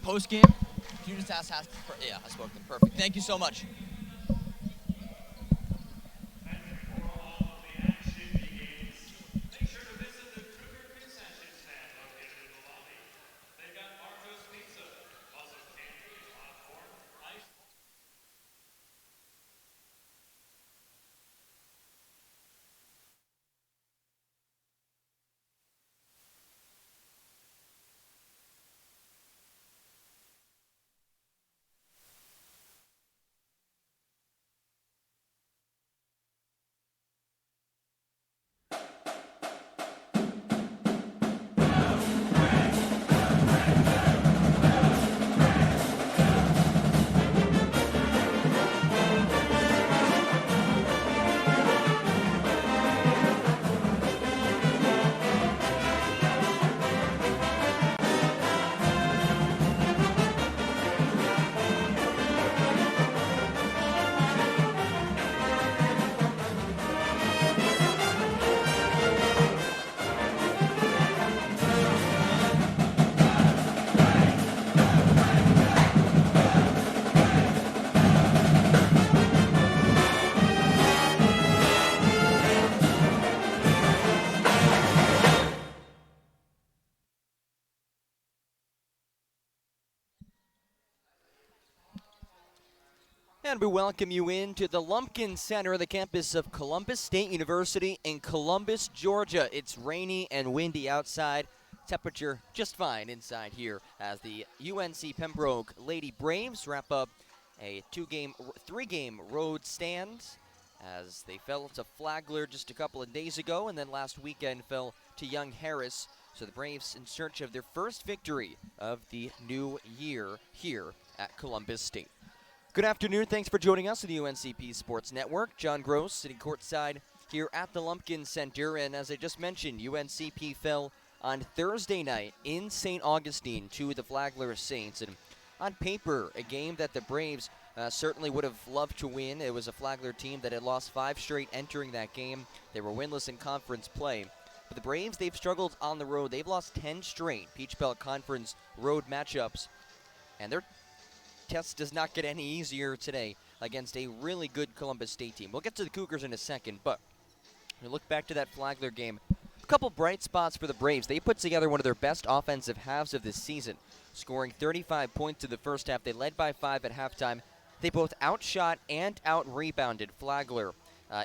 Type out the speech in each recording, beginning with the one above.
post game. You just asked. Yeah, I spoke to them. Perfect. Thank you so much. And we welcome you into the Lumpkin Center, the campus of Columbus State University in Columbus, Georgia. It's rainy and windy outside. Temperature just fine inside here as the UNC Pembroke Lady Braves wrap up a three-game road stand as they fell to Flagler just a couple of days ago and then last weekend fell to Young Harris. So the Braves in search of their first victory of the new year here at Columbus State. Good afternoon. Thanks for joining us on the UNCP Sports Network. John Gross sitting courtside here at the Lumpkin Center. And as I just mentioned, UNCP fell on Thursday night in St. Augustine to the Flagler Saints. And on paper, a game that the Braves certainly would have loved to win. It was a Flagler team that had lost 5 straight entering that game. They were winless in conference play. But the Braves, they've struggled on the road. They've lost 10 straight Peach Belt Conference road matchups. And their test does not get any easier today against a really good Columbus State team. We'll get to the Cougars in a second, but when you look back to that Flagler game, a couple bright spots for the Braves. They put together one of their best offensive halves of this season, scoring 35 points in the first half. They led by 5 at halftime. They both outshot and out-rebounded Flagler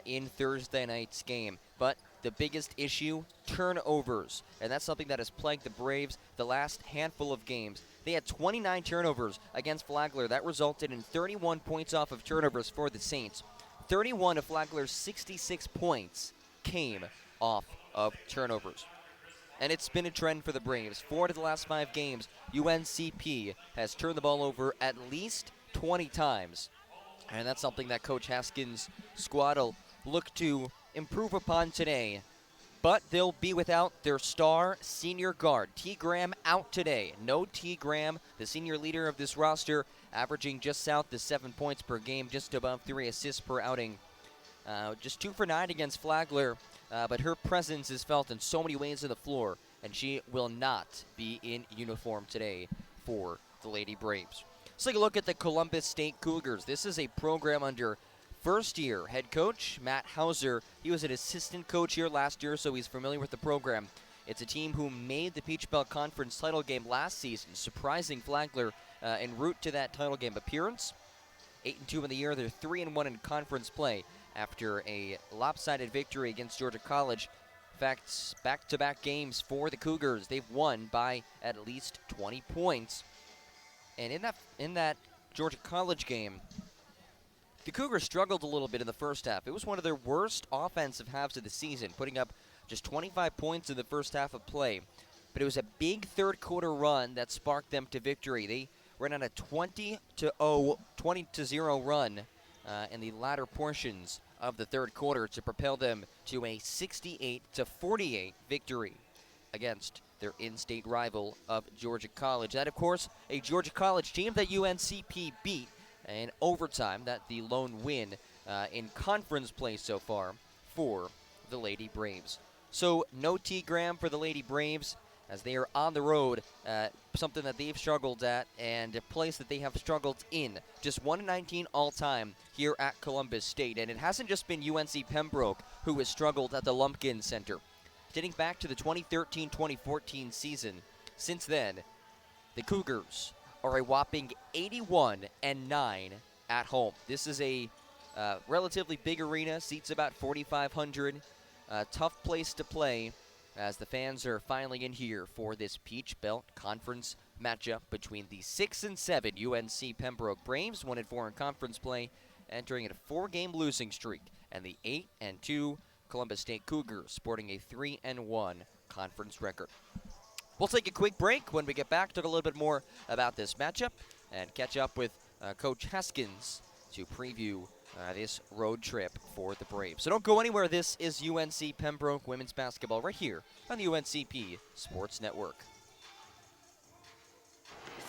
in Thursday night's game. But the biggest issue, turnovers. And that's something that has plagued the Braves the last handful of games. They had 29 turnovers against Flagler. That resulted in 31 points off of turnovers for the Saints. 31 of Flagler's 66 points came off of turnovers. And it's been a trend for the Braves. 4 of the last 5 games, UNCP has turned the ball over at least 20 times. And that's something that Coach Haskins' squad will look to improve upon today. But they'll be without their star senior guard. T. Graham out today. No T. Graham, the senior leader of this roster, averaging just south of 7 points per game, just above 3 assists per outing. Just 2 for 9 against Flagler, but her presence is felt in so many ways on the floor, and she will not be in uniform today for the Lady Braves. Let's take a look at the Columbus State Cougars. This is a program under first-year head coach Matt Hauser. He was an assistant coach here last year, so he's familiar with the program. It's a team who made the Peach Belt Conference title game last season, surprising Flagler en route to that title game appearance. 8-2 in the year. They're 3-1 in conference play after a lopsided victory against Georgia College. In fact, back-to-back games for the Cougars. They've won by at least 20 points. And in that Georgia College game, the Cougars struggled a little bit in the first half. It was one of their worst offensive halves of the season, putting up just 25 points in the first half of play. But it was a big third-quarter run that sparked them to victory. They ran on a 20-0 run in the latter portions of the third quarter to propel them to a 68-48 victory against their in-state rival of Georgia College. That, of course, a Georgia College team that UNCP beat in overtime. That the lone win in conference play so far for the Lady Braves. So no T. Graham for the Lady Braves, as they are on the road, something that they've struggled at and a place that they have struggled in. Just 1-19 all-time here at Columbus State, and it hasn't just been UNC Pembroke who has struggled at the Lumpkin Center. Dating back to the 2013-2014 season, since then, the Cougars are a whopping 81-9 at home. This is a relatively big arena, seats about 4,500. Tough place to play as the fans are finally in here for this Peach Belt Conference matchup between the 6-7 UNC Pembroke Braves, 1-4 in conference play, entering a 4-game losing streak, and the 8-2 Columbus State Cougars, sporting a 3-1 conference record. We'll take a quick break. When we get back, talk a little bit more about this matchup and catch up with Coach Haskins to preview this road trip for the Braves. So don't go anywhere. This is UNC Pembroke women's basketball right here on the UNCP Sports Network.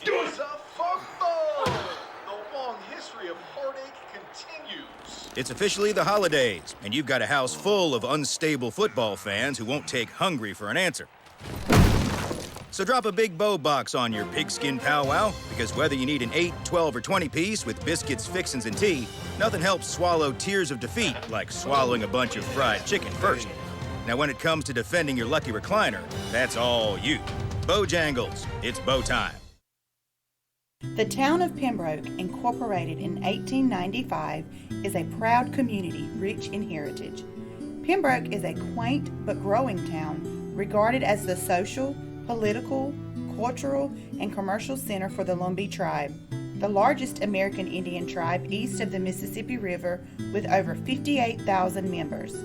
It's a football! The long history of heartache continues. It's officially the holidays, and you've got a house full of unstable football fans who won't take hungry for an answer. So drop a big bow box on your pigskin powwow, because whether you need an 8, 12, or 20 piece with biscuits, fixins, and tea, nothing helps swallow tears of defeat like swallowing a bunch of fried chicken first. Now when it comes to defending your lucky recliner, that's all you. Bojangles, it's bow time. The town of Pembroke, incorporated in 1895, is a proud community rich in heritage. Pembroke is a quaint but growing town, regarded as the social, political, cultural, and commercial center for the Lumbee tribe, the largest American Indian tribe east of the Mississippi River with over 58,000 members.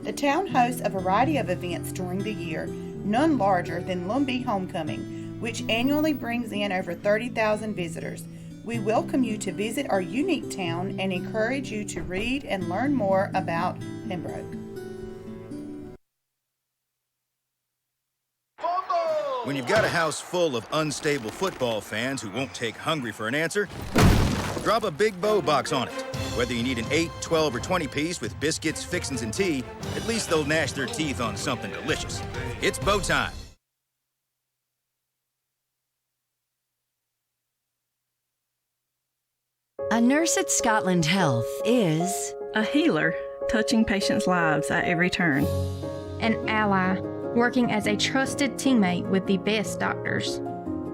The town hosts a variety of events during the year, none larger than Lumbee Homecoming, which annually brings in over 30,000 visitors. We welcome you to visit our unique town and encourage you to read and learn more about Pembroke. When you've got a house full of unstable football fans who won't take hungry for an answer, drop a big bow box on it. Whether you need an 8, 12, or 20 piece with biscuits, fixins, and tea, at least they'll gnash their teeth on something delicious. It's bow time. A nurse at Scotland Health is a healer, touching patients' lives at every turn. An ally, working as a trusted teammate with the best doctors.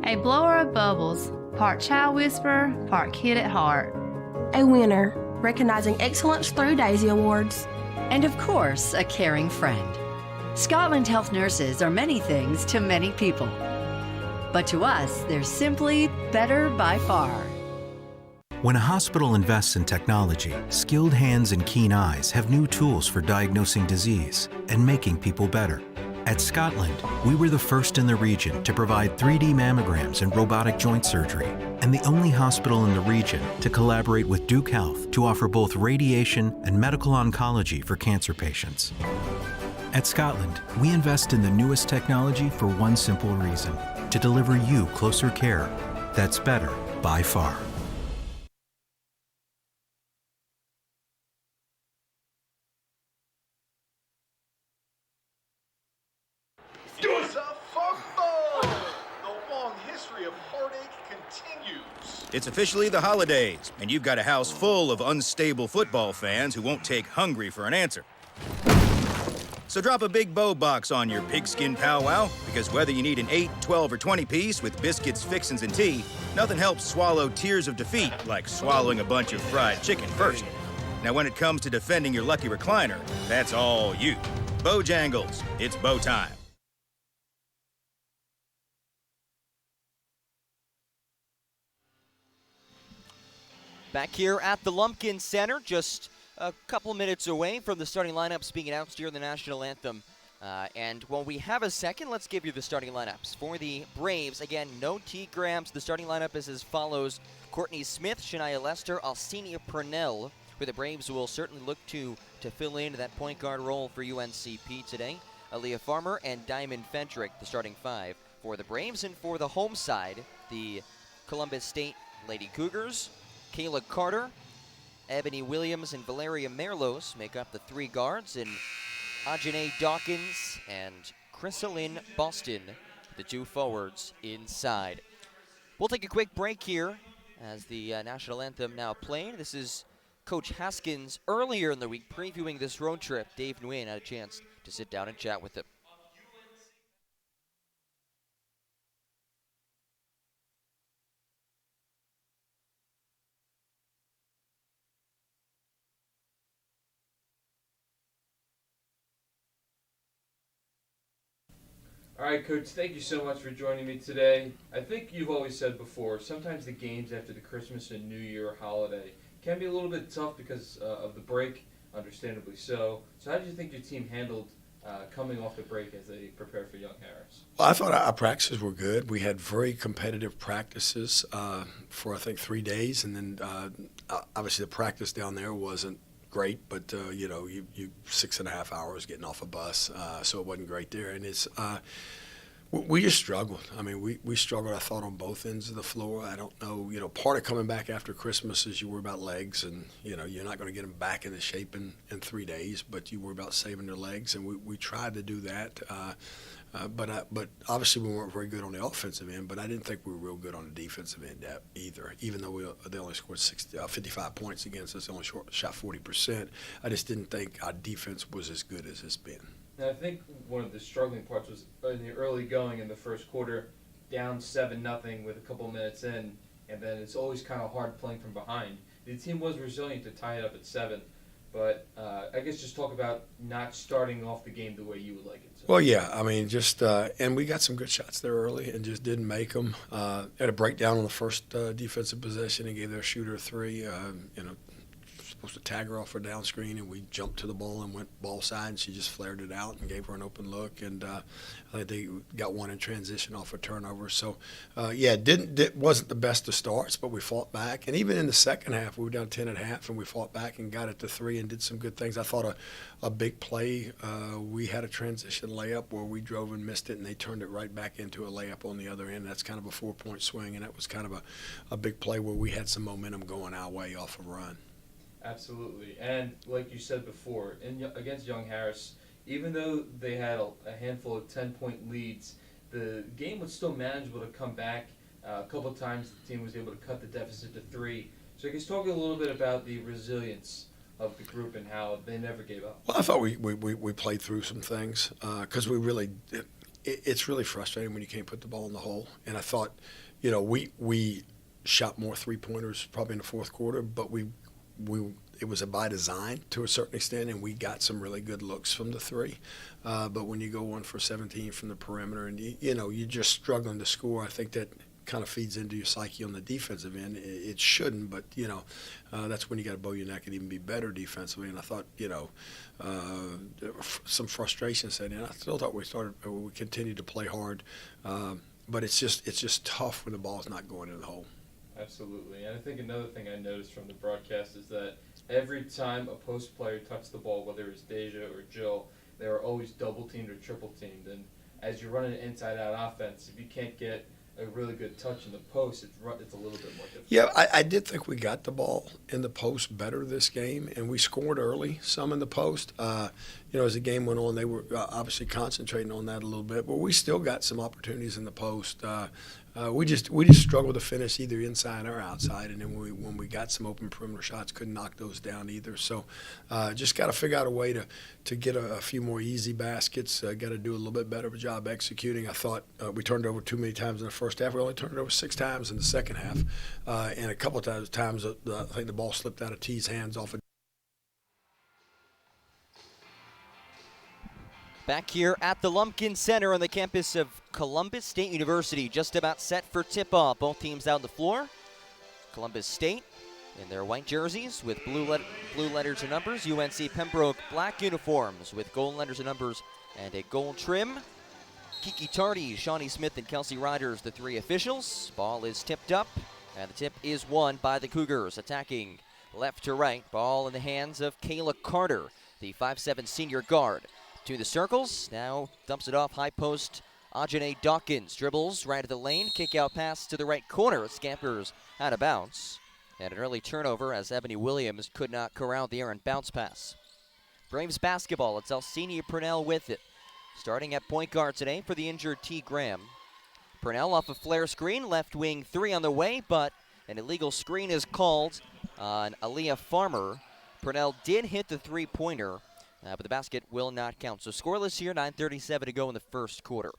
A blower of bubbles, part child whisperer, part kid at heart. A winner, recognizing excellence through Daisy Awards. And of course, a caring friend. Scotland Health nurses are many things to many people. But to us, they're simply better by far. When a hospital invests in technology, skilled hands and keen eyes have new tools for diagnosing disease and making people better. At Scotland, we were the first in the region to provide 3D mammograms and robotic joint surgery, and the only hospital in the region to collaborate with Duke Health to offer both radiation and medical oncology for cancer patients. At Scotland, we invest in the newest technology for one simple reason: to deliver you closer care that's better by far. It's a football! The long history of heartache continues. It's officially the holidays, and you've got a house full of unstable football fans who won't take hungry for an answer. So drop a big bow box on your pigskin powwow, because whether you need an 8, 12, or 20 piece with biscuits, fixins, and tea, nothing helps swallow tears of defeat like swallowing a bunch of fried chicken first. Now when it comes to defending your lucky recliner, that's all you. Bojangles, it's bow time. Back here at the Lumpkin Center, just a couple minutes away from the starting lineups being announced here in the national anthem. And when we have a second, let's give you the starting lineups. For the Braves, again, no T. Grams. The starting lineup is as follows: Courtney Smith, Shania Lester, Alcina Purnell, who the Braves will certainly look to fill in that point guard role for UNCP today. Aaliyah Farmer and Diamond Fendrick, the starting five for the Braves. And for the home side, the Columbus State Lady Cougars, Kayla Carter, Ebony Williams, and Valeria Merlos make up the three guards, and Ajane Dawkins and Chrysalyn Boston The two forwards inside. We'll take a quick break here as the national anthem now played. This is Coach Haskins earlier in the week previewing this road trip. Dave Nguyen had a chance to sit down and chat with him. All right, Coach, thank you so much for joining me today. I think you've always said before, sometimes the games after the Christmas and New Year holiday can be a little bit tough because of the break, understandably so. So how did you think your team handled coming off the break as they prepare for Young Harris? Well, I thought our practices were good. We had very competitive practices for, I think, 3 days. And then, obviously, the practice down there wasn't great, but, you 6.5 hours getting off a bus, so it wasn't great there. And it's we just struggled. I mean, we struggled, I thought, on both ends of the floor. I don't know, part of coming back after Christmas is you worry about legs, and, you're not going to get them back into shape in 3 days, but you worry about saving their legs, and we tried to do that. But obviously we weren't very good on the offensive end, but I didn't think we were real good on the defensive end either. Even though they only scored 55 points against us, they only shot 40%. I just didn't think our defense was as good as it's been. And I think one of the struggling parts was in the early going in the first quarter, down 7-0 with a couple minutes in, and then it's always kind of hard playing from behind. The team was resilient to tie it up at 7, but I guess just talk about not starting off the game the way you would like it to. Well, yeah, I mean, just and we got some good shots there early and just didn't make them. Had a breakdown on the first defensive possession and gave their shooter a 3. Supposed to tag her off her down screen, and we jumped to the ball and went ball side, and she just flared it out and gave her an open look. And I think they got one in transition off a turnover. So, it wasn't the best of starts, but we fought back. And even in the second half, we were down 10 at half, and we fought back and got it to 3 and did some good things. I thought a big play, we had a transition layup where we drove and missed it, and they turned it right back into a layup on the other end. That's kind of a 4-point swing, and that was kind of a big play where we had some momentum going our way off a run. Absolutely. And like you said before, against Young Harris, even though they had a handful of 10-point leads, the game was still manageable to come back. A couple of times the team was able to cut the deficit to 3. So I guess talk a little bit about the resilience of the group and how they never gave up. Well, I thought we played through some things because it's really frustrating when you can't put the ball in the hole. And I thought, we shot more 3-pointers probably in the fourth quarter, but it was by design to a certain extent, and we got some really good looks from the 3. But when you go 1 for 17 from the perimeter, and you're just struggling to score, I think that kind of feeds into your psyche on the defensive end. It shouldn't, but that's when you got to bow your neck and even be better defensively. And I thought some frustration set in. I still thought we continued to play hard, but it's just tough when the ball's not going in the hole. Absolutely. And I think another thing I noticed from the broadcast is that every time a post player touched the ball, whether it was Deja or Jill, they were always double-teamed or triple-teamed. And as you're running an inside-out offense, if you can't get a really good touch in the post, it's a little bit more difficult. Yeah, I did think we got the ball in the post better this game, and we scored early, some in the post. As the game went on, they were obviously concentrating on that a little bit, but we still got some opportunities in the post. We just struggled to finish either inside or outside, and then when we got some open perimeter shots, couldn't knock those down either. So just got to figure out a way to get a few more easy baskets. Got to do a little bit better of a job executing. I thought we turned over too many times in the first half. We only turned it over 6 times in the second half, and a couple of times I think the ball slipped out of T's hands off of. Back here at the Lumpkin Center on the campus of Columbus State University, just about set for tip-off. Both teams out on the floor. Columbus State in their white jerseys with blue letters and numbers. UNC Pembroke black uniforms with gold letters and numbers and a gold trim. Kiki Tardy, Shawnee Smith, and Kelsey Riders, the 3 officials. Ball is tipped up, and the tip is won by the Cougars, attacking left to right. Ball in the hands of Kayla Carter, the 5'7" senior guard. To the circles, now dumps it off high post. Ajane Dawkins dribbles right at the lane, kick out pass to the right corner. Scampers out of bounds. And an early turnover as Ebony Williams could not corral the errant bounce pass. Braves basketball, it's Alcenia Purnell with it. Starting at point guard today for the injured T. Graham. Purnell off a flare screen, left wing 3 on the way, but an illegal screen is called on Aaliyah Farmer. Purnell did hit the three-pointer, but the basket will not count. So scoreless here, 9:37 to go in the first quarter.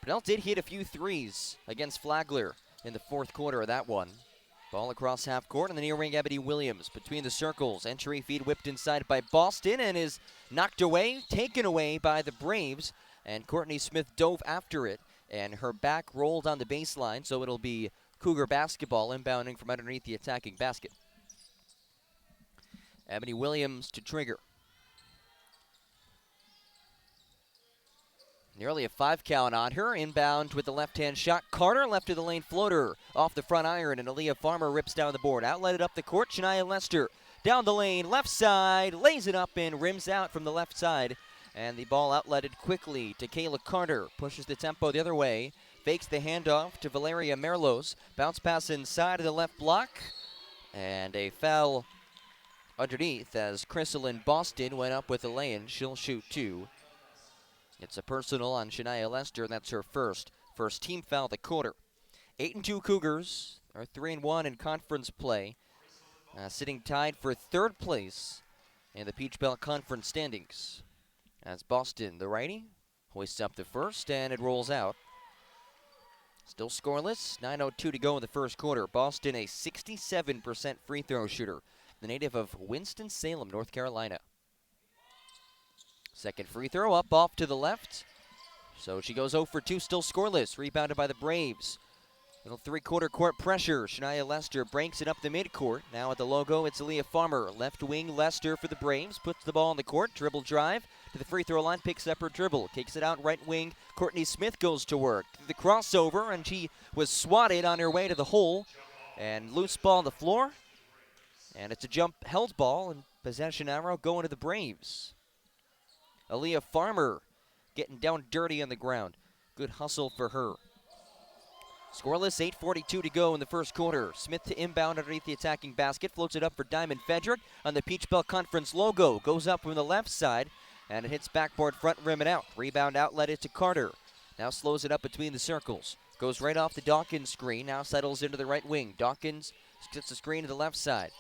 Purnell did hit a few threes against Flagler in the fourth quarter of that one. Ball across half court, and the near wing Ebony Williams between the circles. Entry feed whipped inside by Boston and is knocked away, taken away by the Braves. And Courtney Smith dove after it, and her back rolled on the baseline, so it'll be Cougar basketball inbounding from underneath the attacking basket. Ebony Williams to trigger. Nearly a 5 count on her. Inbound with the left-hand shot. Carter left of the lane floater off the front iron, and Aaliyah Farmer rips down the board. Outlet it up the court. Shania Lester down the lane, left side, lays it up and rims out from the left side. And the ball outletted quickly to Kayla Carter. Pushes the tempo the other way. Fakes the handoff to Valeria Merlos. Bounce pass inside of the left block. And a foul underneath as Chrysalyn Boston went up with a lay-in. She'll shoot 2. It's a personal on Shania Lester, and that's her first team foul of the quarter. 8-2 Cougars are 3-1 in conference play, sitting tied for third place in the Peach Belt Conference standings. As Boston, the righty, hoists up the first, and it rolls out. Still scoreless, 9:02 to go in the first quarter. Boston, a 67% free throw shooter, the native of Winston-Salem, North Carolina. Second free throw up off to the left. So she goes 0 for 2, still scoreless. Rebounded by the Braves. Little three-quarter court pressure. Shania Lester breaks it up the midcourt. Now at the logo, it's Aaliyah Farmer. Left wing Lester for the Braves. Puts the ball on the court. Dribble drive to the free throw line. Picks up her dribble. Kicks it out right wing. Courtney Smith goes to work. The crossover, and she was swatted on her way to the hole. And loose ball on the floor. And it's a jump held ball, and possession arrow going to the Braves. Aaliyah Farmer getting down dirty on the ground. Good hustle for her. Scoreless, 8:42 to go in the first quarter. Smith to inbound underneath the attacking basket. Floats it up for Diamond Fedrick on the Peach Belt Conference logo. Goes up from the left side, and it hits backboard front rim and out. Rebound outlet it to Carter. Now slows it up between the circles. Goes right off the Dawkins screen. Now settles into the right wing. Dawkins gets the screen to the left side.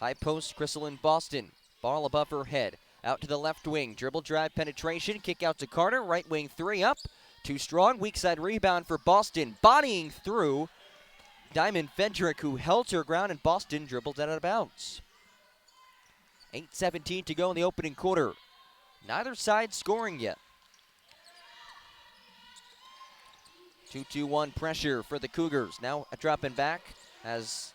High post, Chrysalyn Boston. Ball above her head. Out to the left wing. Dribble drive penetration. Kick out to Carter. Right wing 3 up. Too strong. Weak side rebound for Boston. Bodying through Diamond Fedrick, who held her ground, and Boston dribbled out of bounds. 8:17 to go in the opening quarter. Neither side scoring yet. 2-2-1 pressure for the Cougars. Now a dropping back as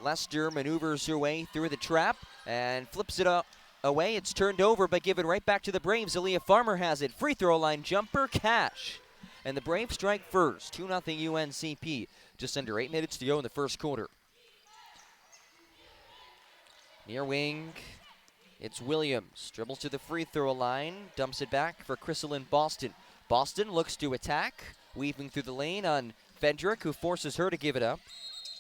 Lester maneuvers her way through the trap and flips it up. Away, it's turned over, but given right back to the Braves. Aaliyah Farmer has it. Free throw line jumper, cash. And the Braves strike first. 2-0 UNCP. Just under 8 minutes to go in the first quarter. Near wing, it's Williams. Dribbles to the free throw line. Dumps it back for Chrysalyn Boston. Boston looks to attack. Weaving through the lane on Fedrick, who forces her to give it up.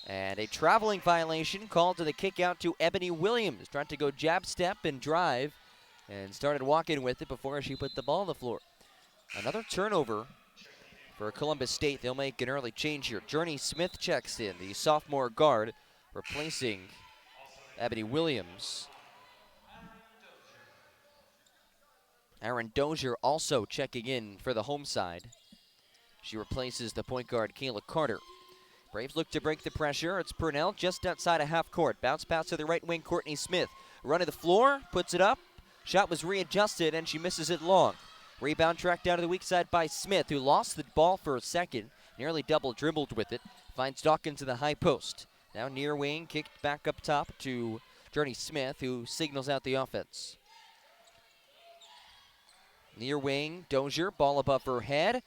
And a traveling violation called to the kick out to Ebony Williams. Trying to go jab step and drive and started walking with it before she put the ball on the floor. Another turnover for Columbus State. They'll make an early change here. Journey Smith checks in, the sophomore guard, replacing Ebony Williams. Aaron Dozier also checking in for the home side. She replaces the point guard Kayla Carter. Braves look to break the pressure. It's Purnell just outside of half court. Bounce pass to the right wing, Courtney Smith. Run to the floor, puts it up. Shot was readjusted, and she misses it long. Rebound tracked down to the weak side by Smith, who lost the ball for a second. Nearly double dribbled with it. Finds Dawkins in the high post. Now near wing, kicked back up top to Journey Smith, who signals out the offense. Near wing, Dozier, ball above her head.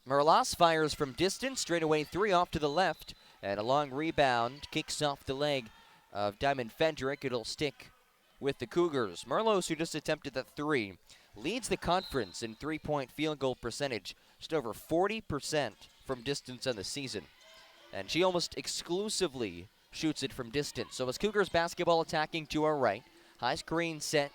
Merlas fires from distance, straightaway 3 off to the left, and a long rebound kicks off the leg of Diamond Fedrick. It'll stick with the Cougars. Merlos, who just attempted the 3, leads the conference in three-point field goal percentage, just over 40% from distance on the season. And she almost exclusively shoots it from distance. So as Cougars basketball attacking to our right, high screen set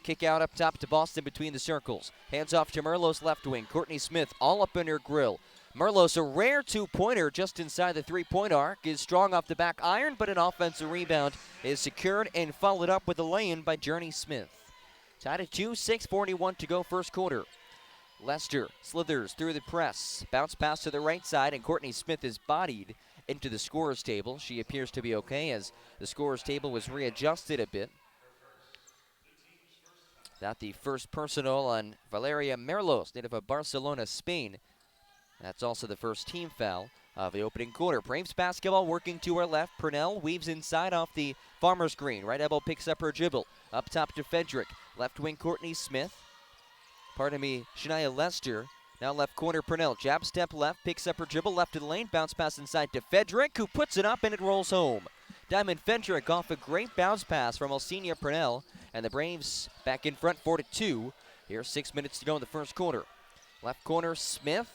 Kick out up top to Boston between the circles. Hands off to Merlos left wing. Courtney Smith all up in her grill. Merlos, a rare two-pointer just inside the three-point arc, is strong off the back iron, but an offensive rebound is secured and followed up with a lay-in by Journey Smith. Tied at 2, 6:41 to go first quarter. Lester slithers through the press. Bounce pass to the right side, and Courtney Smith is bodied into the scorer's table. She appears to be okay as the scorer's table was readjusted a bit. That the first personal on Valeria Merlos, native of Barcelona, Spain. That's also the first team foul of the opening quarter. Braves basketball working to her left. Purnell weaves inside off the Farmer's Green. Right elbow picks up her dribble. Up top to Fedrick. Left wing Courtney Smith. Shania Lester. Now left corner Purnell. Jab step left. Picks up her dribble. Left to the lane. Bounce pass inside to Fedrick, who puts it up and it rolls home. Diamond Fedrick off a great bounce pass from Alcina Purnell. And the Braves back in front 4-2. Here's 6 minutes to go in the first quarter. Left corner Smith.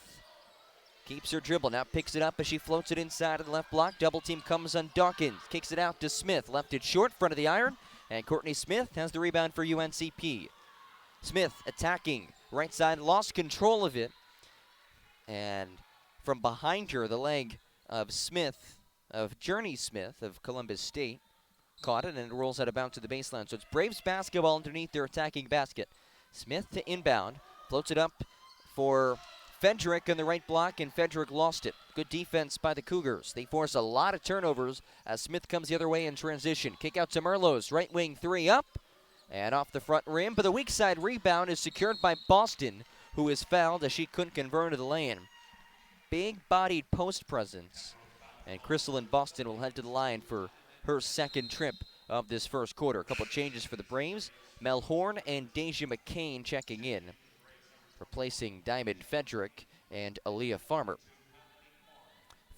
Keeps her dribble, now picks it up as she floats it inside of the left block. Double team comes on Dawkins, kicks it out to Smith. Left it short, front of the iron, and Courtney Smith has the rebound for UNCP. Smith attacking, right side, lost control of it. And from behind her, the leg of Smith, of Journey Smith of Columbus State, caught it and it rolls out of bounds to the baseline. So it's Braves basketball underneath their attacking basket. Smith to inbound, floats it up for Fedrick in the right block, and Fedrick lost it. Good defense by the Cougars. They force a lot of turnovers as Smith comes the other way in transition. Kick out to Merlos, right wing three up, and off the front rim. But the weak side rebound is secured by Boston, who is fouled as she couldn't convert to the lane. Big-bodied post presence, and Crystalline Boston will head to the line for her second trip of this first quarter. A couple changes for the Braves. Mel Horn and Deja McCain checking in, replacing Diamond Fedrick and Aaliyah Farmer.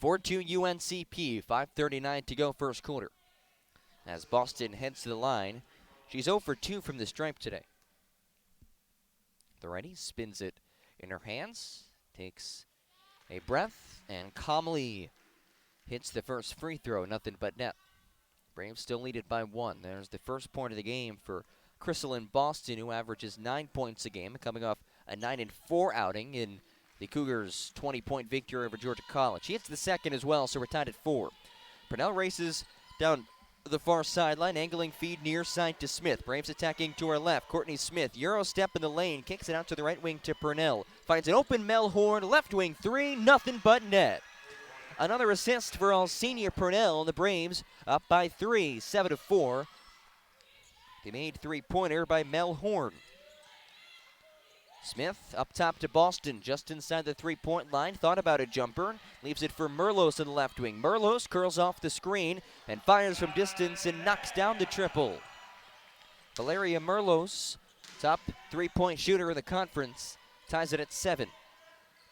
4-2 UNCP, 5:39 to go first quarter. As Boston heads to the line, she's 0 for 2 from the stripe today. The righty spins it in her hands, takes a breath, and calmly hits the first free throw, nothing but net. Braves still lead it by 1. There's the first point of the game for Crystalline Boston, who averages 9 points a game, coming off a 9-4 outing in the Cougars' 20-point victory over Georgia College. She hits the second as well, so we're tied at 4. Purnell races down the far sideline, angling feed near side to Smith. Braves attacking to her left. Courtney Smith, Euro step in the lane, kicks it out to the right wing to Purnell. Finds an open Mel Horn, left wing three, nothing but net. Another assist for Alcina Purnell, and the Braves up by 3, 7-4. They made three-pointer by Mel Horn. Smith up top to Boston, just inside the three-point line. Thought about a jumper, leaves it for Merlos in the left wing. Merlos curls off the screen and fires from distance and knocks down the triple. Valeria Merlos, top three-point shooter in the conference, ties it at 7.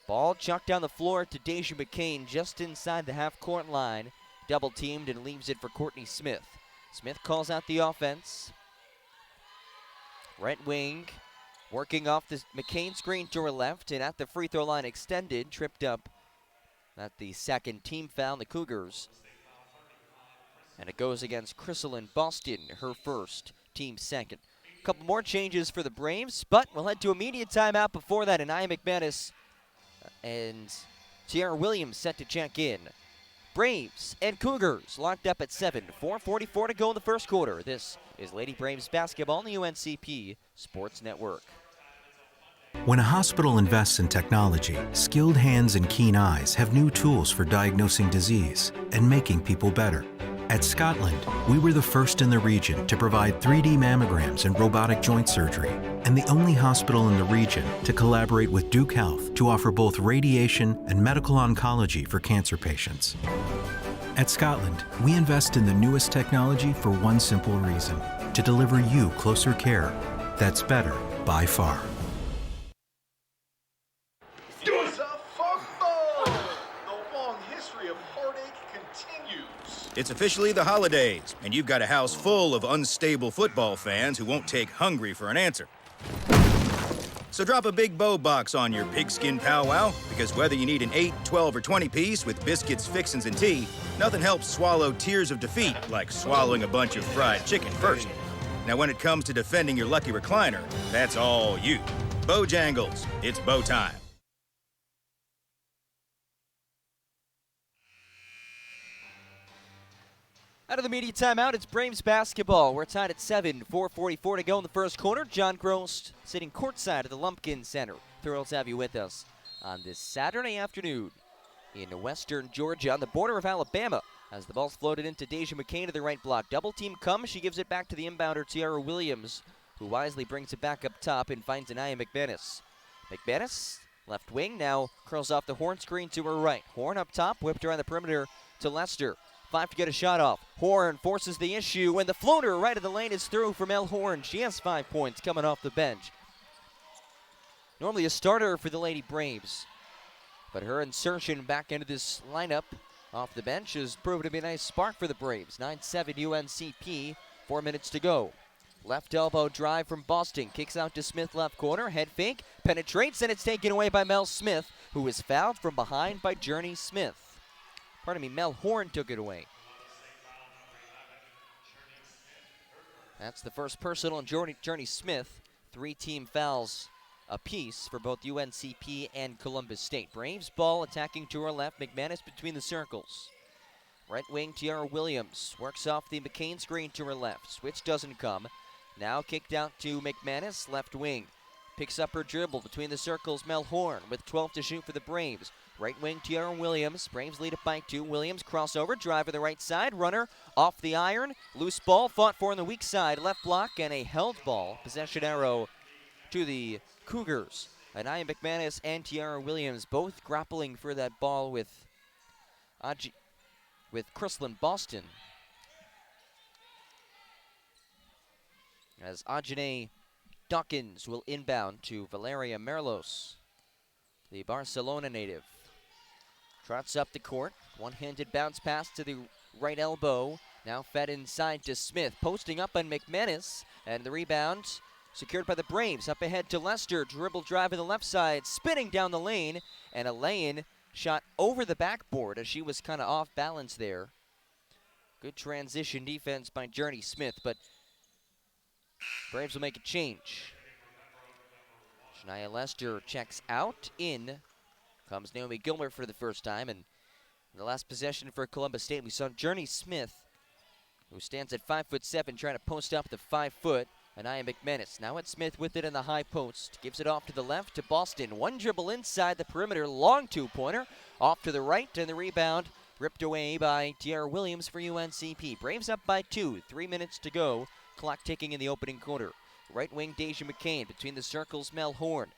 Ball chucked down the floor to Deja McCain just inside the half-court line. Double teamed and leaves it for Courtney Smith. Smith calls out the offense. Right wing, working off the McCain screen to her left, and at the free throw line extended, tripped up at the second team foul, the Cougars. And it goes against Crystalline Boston, her first, team second. A couple more changes for the Braves, but we'll head to immediate timeout before that. Anaya McManus and Tiara Williams set to check in. Braves and Cougars locked up at 7. 4:44 to go in the first quarter. This is Lady Braves basketball on the UNCP Sports Network. When a hospital invests in technology, skilled hands and keen eyes have new tools for diagnosing disease and making people better. At Scotland, we were the first in the region to provide 3D mammograms and robotic joint surgery, and the only hospital in the region to collaborate with Duke Health to offer both radiation and medical oncology for cancer patients. At Scotland, we invest in the newest technology for one simple reason: to deliver you closer care that's better by far. It's a football! The long history of heartache continues. It's officially the holidays, and you've got a house full of unstable football fans who won't take hungry for an answer. So drop a big bow box on your pigskin powwow, because whether you need an 8, 12, or 20 piece with biscuits, fixins, and tea, nothing helps swallow tears of defeat like swallowing a bunch of fried chicken first. Now, when it comes to defending your lucky recliner, that's all you. Bojangles, it's bow time. Out of the media timeout, it's Braves basketball. We're tied at 7, 4:44 to go in the first quarter. John Gross sitting courtside at the Lumpkin Center. Thrilled to have you with us on this Saturday afternoon in western Georgia on the border of Alabama. As the ball's floated into Deja McCain to the right block. Double team comes. She gives it back to the inbounder, Tiara Williams, who wisely brings it back up top and finds Anaya McManus. McManus, left wing, now curls off the Horn screen to her right. Horn up top, whipped around the perimeter to Lester. 5 to get a shot off. Horn forces the issue, and the floater right of the lane is through for Mel Horn. She has 5 points coming off the bench. Normally a starter for the Lady Braves, but her insertion back into this lineup off the bench has proven to be a nice spark for the Braves. 9-7 UNCP, 4 minutes to go. Left elbow drive from Boston. Kicks out to Smith left corner. Head fake. Penetrates, and it's taken away by Mel Smith, who is fouled from behind by Journey Smith. Pardon me, Mel Horn took it away. That's the first personal on Journey Smith. 3 team fouls apiece for both UNCP and Columbus State. Braves ball attacking to her left. McManus between the circles. Right wing, Tiara Williams works off the McCain screen to her left. Switch doesn't come. Now kicked out to McManus, left wing. Picks up her dribble between the circles. Mel Horn with 12 to shoot for the Braves. Right wing, Tiara Williams. Braves lead it by 2. Williams crossover, drive to the right side. Runner off the iron. Loose ball, fought for on the weak side. Left block and a held ball. Possession arrow to the Cougars. Anaya McManus and Tiara Williams both grappling for that ball with Chrislyn Boston. As Ajane Dawkins will inbound to Valeria Merlos, the Barcelona native. Trots up the court. One-handed bounce pass to the right elbow. Now fed inside to Smith. Posting up on McManus. And the rebound secured by the Braves. Up ahead to Lester. Dribble drive on the left side. Spinning down the lane. And a lay-in shot over the backboard as she was kind of off balance there. Good transition defense by Journey Smith. But Braves will make a change. Shania Lester checks out. In comes Naomi Gilmer for the first time. And the last possession for Columbus State, we saw Journey Smith, who stands at 5'7", trying to post up the 5-foot. Anaya McManus. Now it's Smith with it in the high post. Gives it off to the left to Boston. One dribble inside the perimeter. Long 2-pointer. Off to the right, and the rebound ripped away by Tiara Williams for UNCP. Braves up by 2. 3 minutes to go. Clock ticking in the opening quarter. Right wing, Deja McCain. Between the circles, Mel Horn.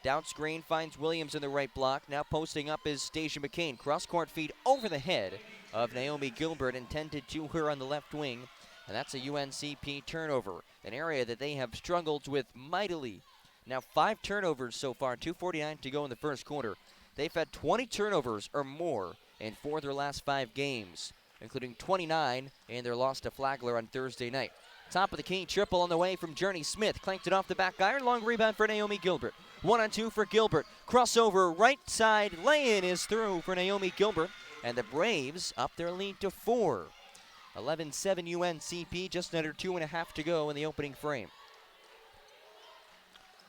Down screen finds Williams in the right block. Now posting up is Deja McCain. Cross-court feed over the head of Naomi Gilbert, intended to her on the left wing. And that's a UNCP turnover, an area that they have struggled with mightily. Now 5 turnovers so far, 2:49 to go in the first quarter. They've had 20 turnovers or more in 4 of their last 5 games, including 29 in their loss to Flagler on Thursday night. Top of the key, triple on the way from Journey Smith. Clanked it off the back iron. Long rebound for Naomi Gilbert. 1-on-2 for Gilbert. Crossover right side. Lay-in is through for Naomi Gilbert. And the Braves up their lead to 4. 11-7 UNCP. Just under 2.5 to go in the opening frame.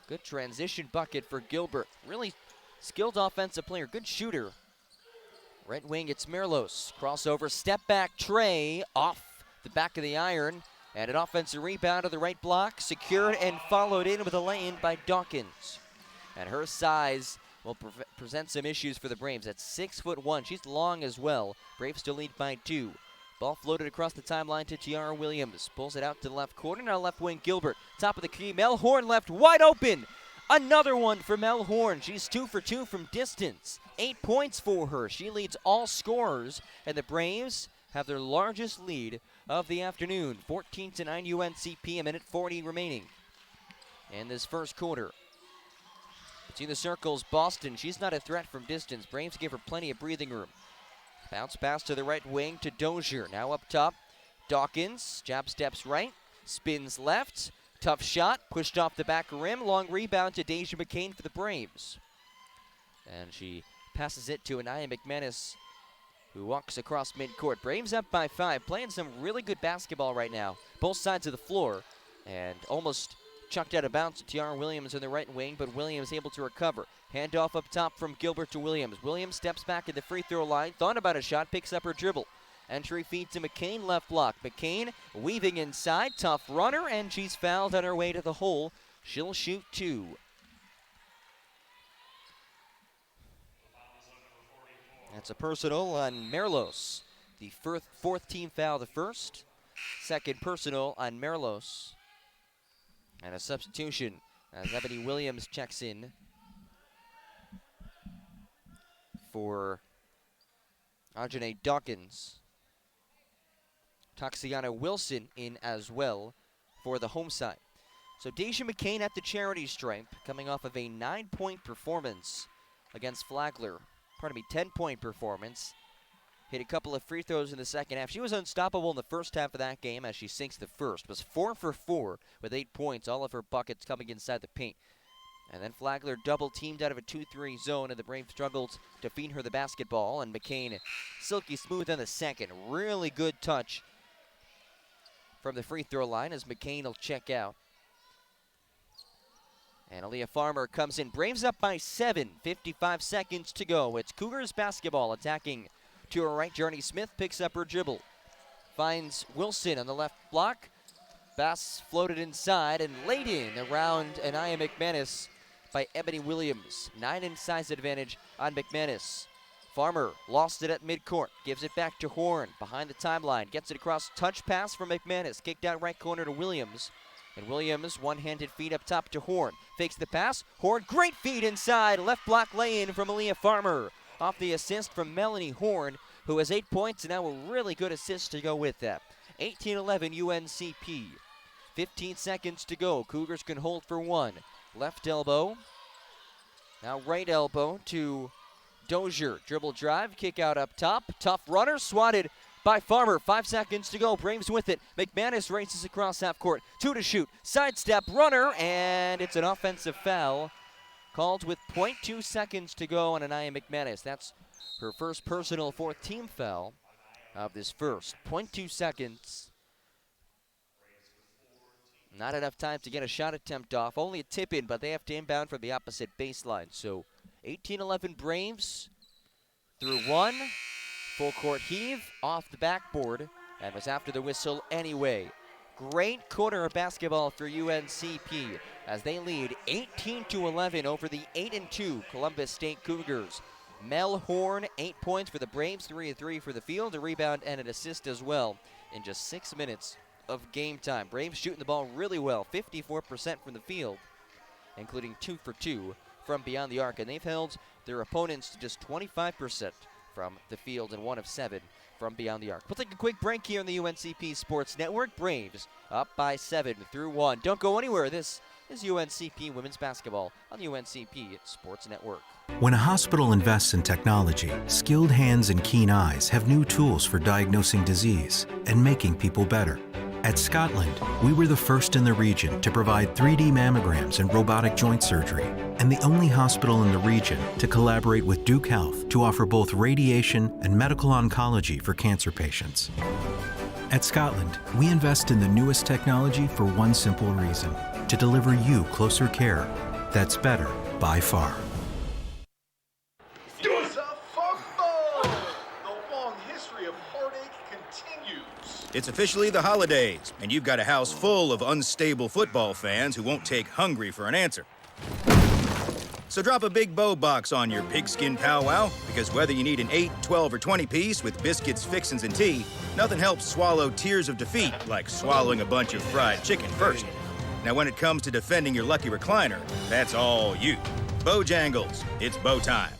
Good transition bucket for Gilbert. Really skilled offensive player. Good shooter. Right wing, it's Merlos. Crossover, step back, Trey off the back of the iron. And an offensive rebound to the right block, secured and followed in with a lay-in by Dawkins. And her size will present some issues for the Braves. At 6'1", she's long as well. Braves still lead by 2. Ball floated across the timeline to Tiara Williams. Pulls it out to the left corner. Now left wing, Gilbert. Top of the key, Mel Horn left wide open. Another one for Mel Horn. She's 2 for 2 from distance. 8 points for her. She leads all scorers. And the Braves have their largest lead of the afternoon. 14-9 UNCP, a minute 40 remaining in this first quarter. Between the circles, Boston, she's not a threat from distance. Braves give her plenty of breathing room. Bounce pass to the right wing to Dozier. Now up top, Dawkins, jab steps right, spins left. Tough shot, pushed off the back rim. Long rebound to Deja McCain for the Braves. And she passes it to Anaya McManus, who walks across midcourt. Braves up by 5, playing some really good basketball right now. Both sides of the floor. And almost chucked out of bounds to Tiara Williams in the right wing, but Williams able to recover. Handoff up top from Gilbert to Williams. Williams steps back at the free throw line, thought about a shot, picks up her dribble. Entry feed to McCain, left block. McCain weaving inside, tough runner, and she's fouled on her way to the hole. She'll shoot 2. That's a personal on Merlos. The fourth team foul, the first. Second personal on Merlos. And a substitution as Ebony Williams checks in for Ajane Dawkins. Taxiana Wilson in as well for the home side. So Deja McCain at the charity stripe, coming off of a 9-point performance against Flagler. 10-point performance. Hit a couple of free throws in the second half. She was unstoppable in the first half of that game as she sinks the first. Was 4 for 4 with 8 points, all of her buckets coming inside the paint. And then Flagler double-teamed out of a 2-3 zone, and the Braves struggled to feed her the basketball. And McCain silky smooth on the second. Really good touch from the free throw line as McCain will check out. And Aaliyah Farmer comes in. Braves up by 7, 55 seconds to go. It's Cougars basketball attacking to her right. Journey Smith picks up her dribble. Finds Wilson on the left block. Bass floated inside and laid in around Anaya McManus by Ebony Williams. 9 in size advantage on McManus. Farmer lost it at midcourt. Gives it back to Horn behind the timeline. Gets it across. Touch pass from McManus. Kicked out right corner to Williams. And Williams, one-handed feed up top to Horn. Fakes the pass. Horn, great feed inside. Left block lay-in from Aaliyah Farmer. Off the assist from Melanie Horn, who has 8 points, and now a really good assist to go with that. 18-11 UNCP. 15 seconds to go. Cougars can hold for 1. Left elbow. Now right elbow to Dozier. Dribble drive, kick out up top. Tough runner, swatted by Farmer. 5 seconds to go. Braves with it. McManus races across half court. 2 to shoot. Sidestep runner, and it's an offensive foul. Called with 0.2 seconds to go on Anaya McManus. That's her first personal 4th team foul of this first. 0.2 seconds. Not enough time to get a shot attempt off. Only a tip in, but they have to inbound from the opposite baseline. So 18-11 Braves through 1. Full court heave off the backboard and was after the whistle anyway. Great quarter of basketball for UNCP as they lead 18-11 over the 8-2 Columbus State Cougars. Mel Horn, 8 points for the Braves, 3 of 3 for the field, a rebound and an assist as well in just 6 minutes of game time. Braves shooting the ball really well, 54% from the field, including 2 for 2 from beyond the arc, and they've held their opponents to just 25% from the field and 1 of 7 from beyond the arc. We'll take a quick break here on the UNCP Sports Network. Braves up by 7 through 1. Don't go anywhere. This is UNCP Women's Basketball on the UNCP Sports Network. When a hospital invests in technology, skilled hands and keen eyes have new tools for diagnosing disease and making people better. At Scotland, we were the first in the region to provide 3D mammograms and robotic joint surgery, and the only hospital in the region to collaborate with Duke Health to offer both radiation and medical oncology for cancer patients. At Scotland, we invest in the newest technology for one simple reason: to deliver you closer care that's better by far. It's officially the holidays, and you've got a house full of unstable football fans who won't take hungry for an answer. So drop a big bow box on your pigskin powwow, because whether you need an 8, 12, or 20 piece with biscuits, fixins, and tea, nothing helps swallow tears of defeat like swallowing a bunch of fried chicken first. Now when it comes to defending your lucky recliner, that's all you. Bojangles, it's bow time.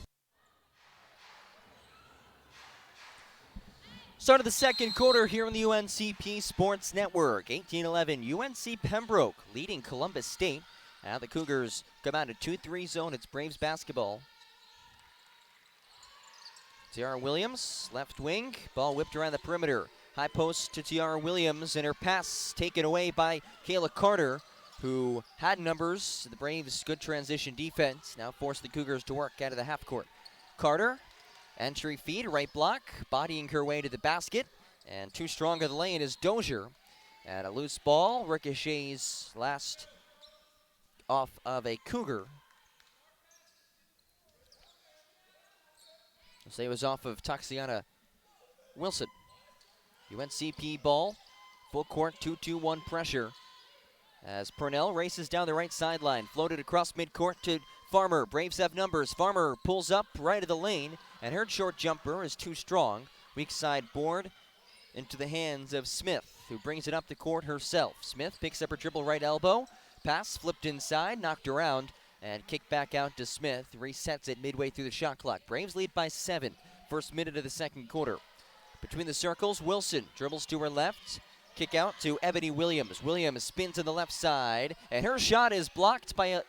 Start of the second quarter here on the UNCP Sports Network. 18-11 UNC Pembroke leading Columbus State. Now the Cougars come out of 2-3 zone. It's Braves basketball. Tiara Williams, left wing. Ball whipped around the perimeter. High post to Tiara Williams, and her pass taken away by Kayla Carter, who had numbers. The Braves' good transition defense now forced the Cougars to work out of the half court. Carter, entry feed, right block, bodying her way to the basket, and too strong of the lane is Dozier. And a loose ball ricochets last off of a Cougar. I'll say it was off of Taxiana Wilson. UNCP ball, full court, 2-2-1 pressure. As Purnell races down the right sideline, floated across midcourt to Farmer. Braves have numbers. Farmer pulls up right of the lane, and her short jumper is too strong. Weak side board into the hands of Smith, who brings it up the court herself. Smith picks up her dribble right elbow. Pass flipped inside, knocked around, and kicked back out to Smith. Resets it midway through the shot clock. Braves lead by 7. First minute of the second quarter. Between the circles, Wilson dribbles to her left. Kick out to Ebony Williams. Williams spins to the left side, and her shot is blocked by a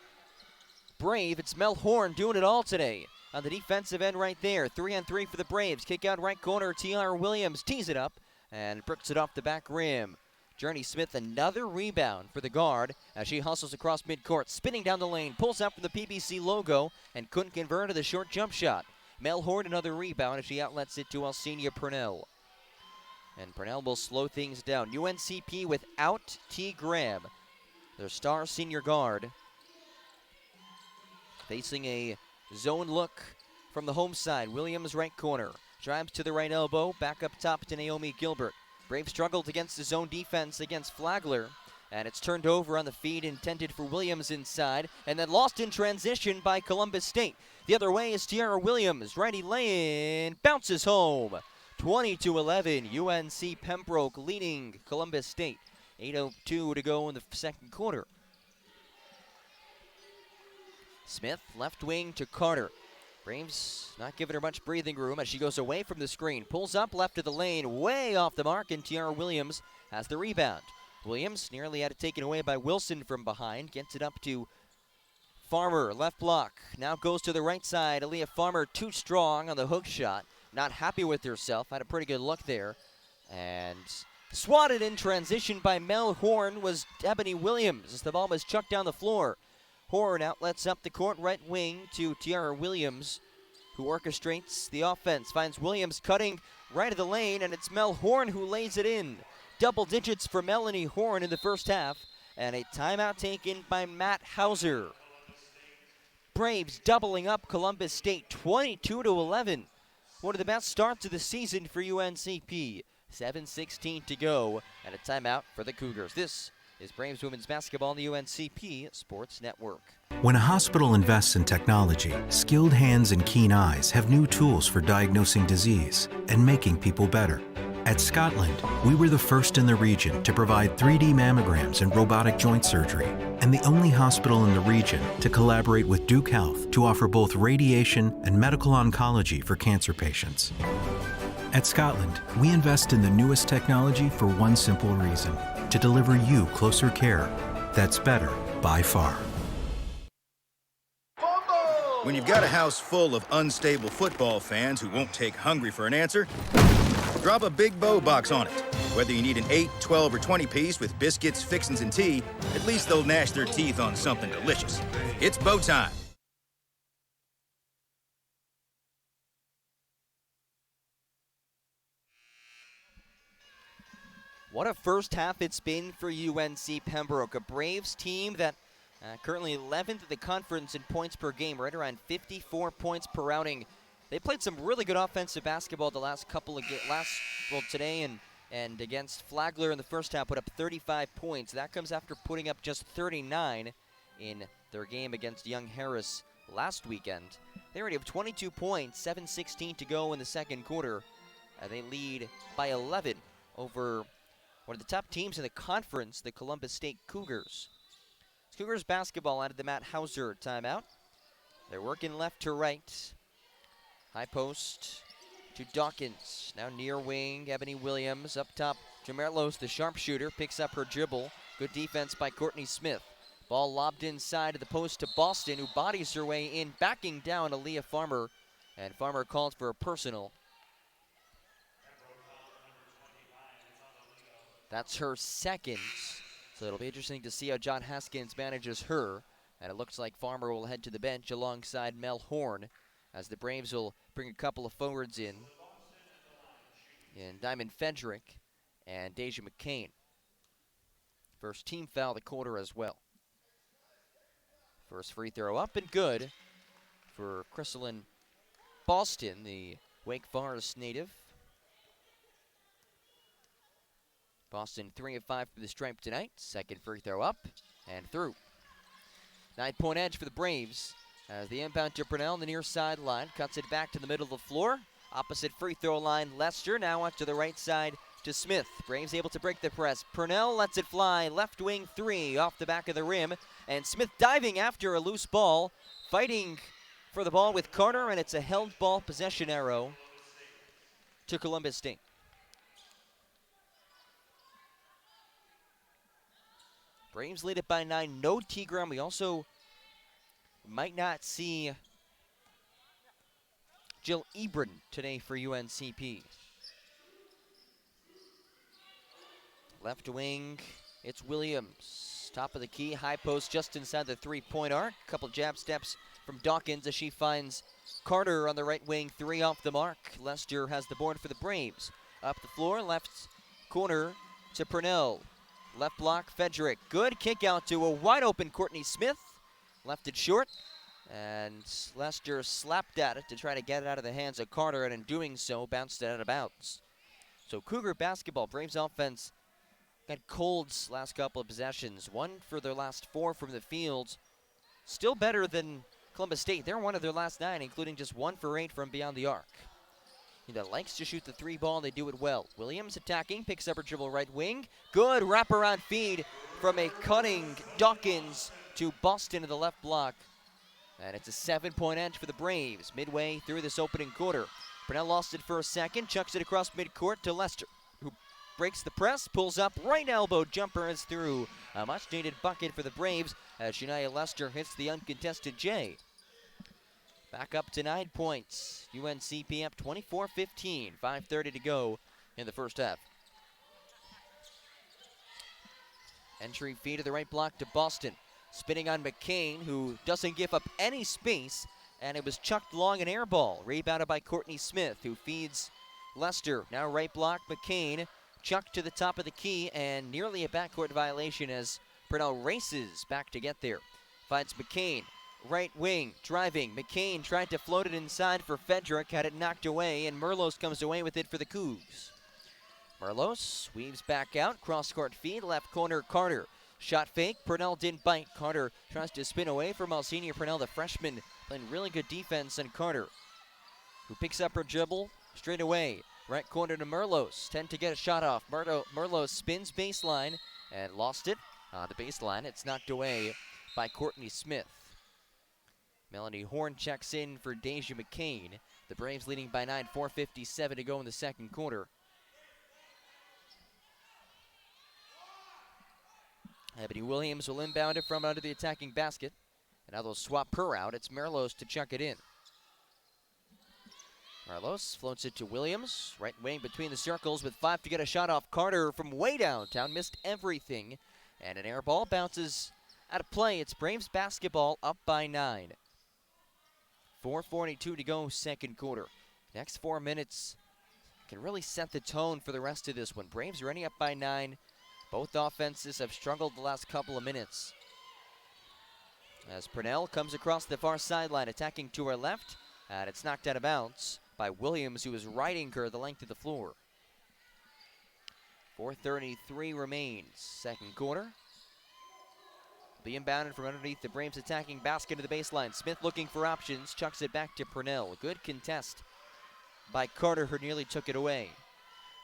Brave. It's Mel Horn doing it all today on the defensive end right there. 3-on-3 for the Braves. Kick out right corner. T.R. Williams tees it up and bricks it off the back rim. Journey Smith, another rebound for the guard as she hustles across midcourt, spinning down the lane, pulls out for the PBC logo, and couldn't convert to the short jump shot. Mel Horn, another rebound as she outlets it to Alcenia Purnell. And Purnell will slow things down. UNCP without T. Graham, their star senior guard, facing a zone look from the home side. Williams right corner. Drives to the right elbow. Back up top to Naomi Gilbert. Braves struggled against the zone defense against Flagler. And it's turned over on the feed intended for Williams inside. And then lost in transition by Columbus State. The other way is Tiara Williams. Righty lane. Bounces home. 20-11. UNC Pembroke leading Columbus State. 8:02 to go in the second quarter. Smith, left wing to Carter. Braves not giving her much breathing room as she goes away from the screen. Pulls up left of the lane, way off the mark, and Tiara Williams has the rebound. Williams nearly had it taken away by Wilson from behind. Gets it up to Farmer, left block. Now goes to the right side. Aaliyah Farmer too strong on the hook shot. Not happy with herself. Had a pretty good look there. And swatted in transition by Mel Horn was Ebony Williams as the ball was chucked down the floor. Horn outlets up the court, right wing to Tiara Williams, who orchestrates the offense. Finds Williams cutting right of the lane, and it's Mel Horn who lays it in. Double digits for Melanie Horn in the first half, and a timeout taken by Matt Hauser. Braves doubling up Columbus State, 22-11. One of the best starts of the season for UNCP. 7:16 to go, and a timeout for the Cougars. This is Braves Women's Basketball on the UNCP Sports Network. When a hospital invests in technology, skilled hands and keen eyes have new tools for diagnosing disease and making people better. At Scotland, we were the first in the region to provide 3D mammograms and robotic joint surgery, and the only hospital in the region to collaborate with Duke Health to offer both radiation and medical oncology for cancer patients. At Scotland, we invest in the newest technology for one simple reason: to deliver you closer care that's better by far. When you've got a house full of unstable football fans who won't take hungry for an answer, drop a Big Bow box on it. Whether you need an 8, 12, or 20 piece with biscuits, fixins, and tea, at least they'll gnash their teeth on something delicious. It's bow time. What a first half it's been for UNC Pembroke, a Braves team that currently 11th in the conference in points per game, right around 54 points per outing. They played some really good offensive basketball the last couple of today and against Flagler in the first half, put up 35 points. That comes after putting up just 39 in their game against Young Harris last weekend. They already have 22 points, 7:16 to go in the second quarter. They lead by 11 over one of the top teams in the conference, the Columbus State Cougars. Cougars basketball out of the Matt Hauser timeout. They're working left to right. High post to Dawkins. Now near wing, Ebony Williams. Up top, Jamerlos, the sharpshooter, picks up her dribble. Good defense by Courtney Smith. Ball lobbed inside of the post to Boston, who bodies her way in, backing down Aaliyah Farmer. And Farmer calls for a personal. That's her second, so it'll be interesting to see how John Haskins manages her. And it looks like Farmer will head to the bench alongside Mel Horn, as the Braves will bring a couple of forwards in Diamond Fedrick and Deja McCain. First team foul of the quarter as well. First free throw up and good for Chrysalin Boston, the Wake Forest native. Boston 3 of 5 for the stripe tonight. Second free throw up and through. 9-point edge for the Braves as the inbound to Purnell on the near sideline. Cuts it back to the middle of the floor. Opposite free throw line, Lester now out to the right side to Smith. Braves able to break the press. Purnell lets it fly. Left wing three off the back of the rim. And Smith diving after a loose ball. Fighting for the ball with Carter, and it's a held ball possession arrow to Columbus State. Braves lead it by 9. No Tigran. We also might not see Jill Ebron today for UNCP. Left wing, it's Williams. Top of the key, high post just inside the three-point arc. Couple jab steps from Dawkins as she finds Carter on the right wing, three off the mark. Lester has the board for the Braves. Up the floor, left corner to Purnell. Left block, Federick. Good kick out to a wide open Courtney Smith. Left it short, and Lester slapped at it to try to get it out of the hands of Carter, and in doing so, bounced it out of bounds. So Cougar basketball, Braves offense got colds last couple of possessions. 1 for their last 4 from the field. Still better than Columbus State. They're 1 of their last 9, including just 1 for 8 from beyond the arc. That likes to shoot the 3 ball, and they do it well. Williams attacking, picks up her dribble right wing. Good wraparound feed from a cutting Dawkins to Boston in the left block. And it's a 7-point edge for the Braves midway through this opening quarter. Purnell lost it for a second, chucks it across midcourt to Lester, who breaks the press, pulls up, right elbow jumper is through. A much-needed bucket for the Braves as Shania Lester hits the uncontested J. Back up to 9 points. UNCP up 24-15. 5:30 to go in the first half. Entry feed to the right block to Boston. Spinning on McCain, who doesn't give up any space, and it was chucked long an air ball. Rebounded by Courtney Smith, who feeds Lester. Now right block, McCain. Chucked to the top of the key, and nearly a backcourt violation as Purnell races back to get there. Finds McCain. Right wing, driving. McCain tried to float it inside for Federick, had it knocked away, and Merlos comes away with it for the Cougs. Merlos weaves back out, cross-court feed, left corner, Carter. Shot fake, Purnell didn't bite. Carter tries to spin away from Senior Purnell, the freshman, playing really good defense, and Carter, who picks up her dribble straight away. Right corner to Merlos, 10 to get a shot off. Merlos spins baseline and lost it on the baseline. It's knocked away by Courtney Smith. Melanie Horn checks in for Deja McCain. The Braves leading by 9, 4:57 to go in the second quarter. Ebony Williams will inbound it from under the attacking basket. And now they'll swap her out. It's Merlos to chuck it in. Merlos floats it to Williams. Right wing between the circles with 5 to get a shot off. Carter from way downtown missed everything. And an air ball bounces out of play. It's Braves basketball up by 9. 4:42 to go, second quarter. Next 4 minutes can really set the tone for the rest of this one. Braves are running up by 9. Both offenses have struggled the last couple of minutes. As Purnell comes across the far sideline, attacking to her left, and it's knocked out of bounds by Williams, who is riding her the length of the floor. 4:33 remains, second quarter. Be inbounded from underneath the Braves attacking basket to the baseline. Smith looking for options, chucks it back to Purnell. Good contest by Carter, who nearly took it away.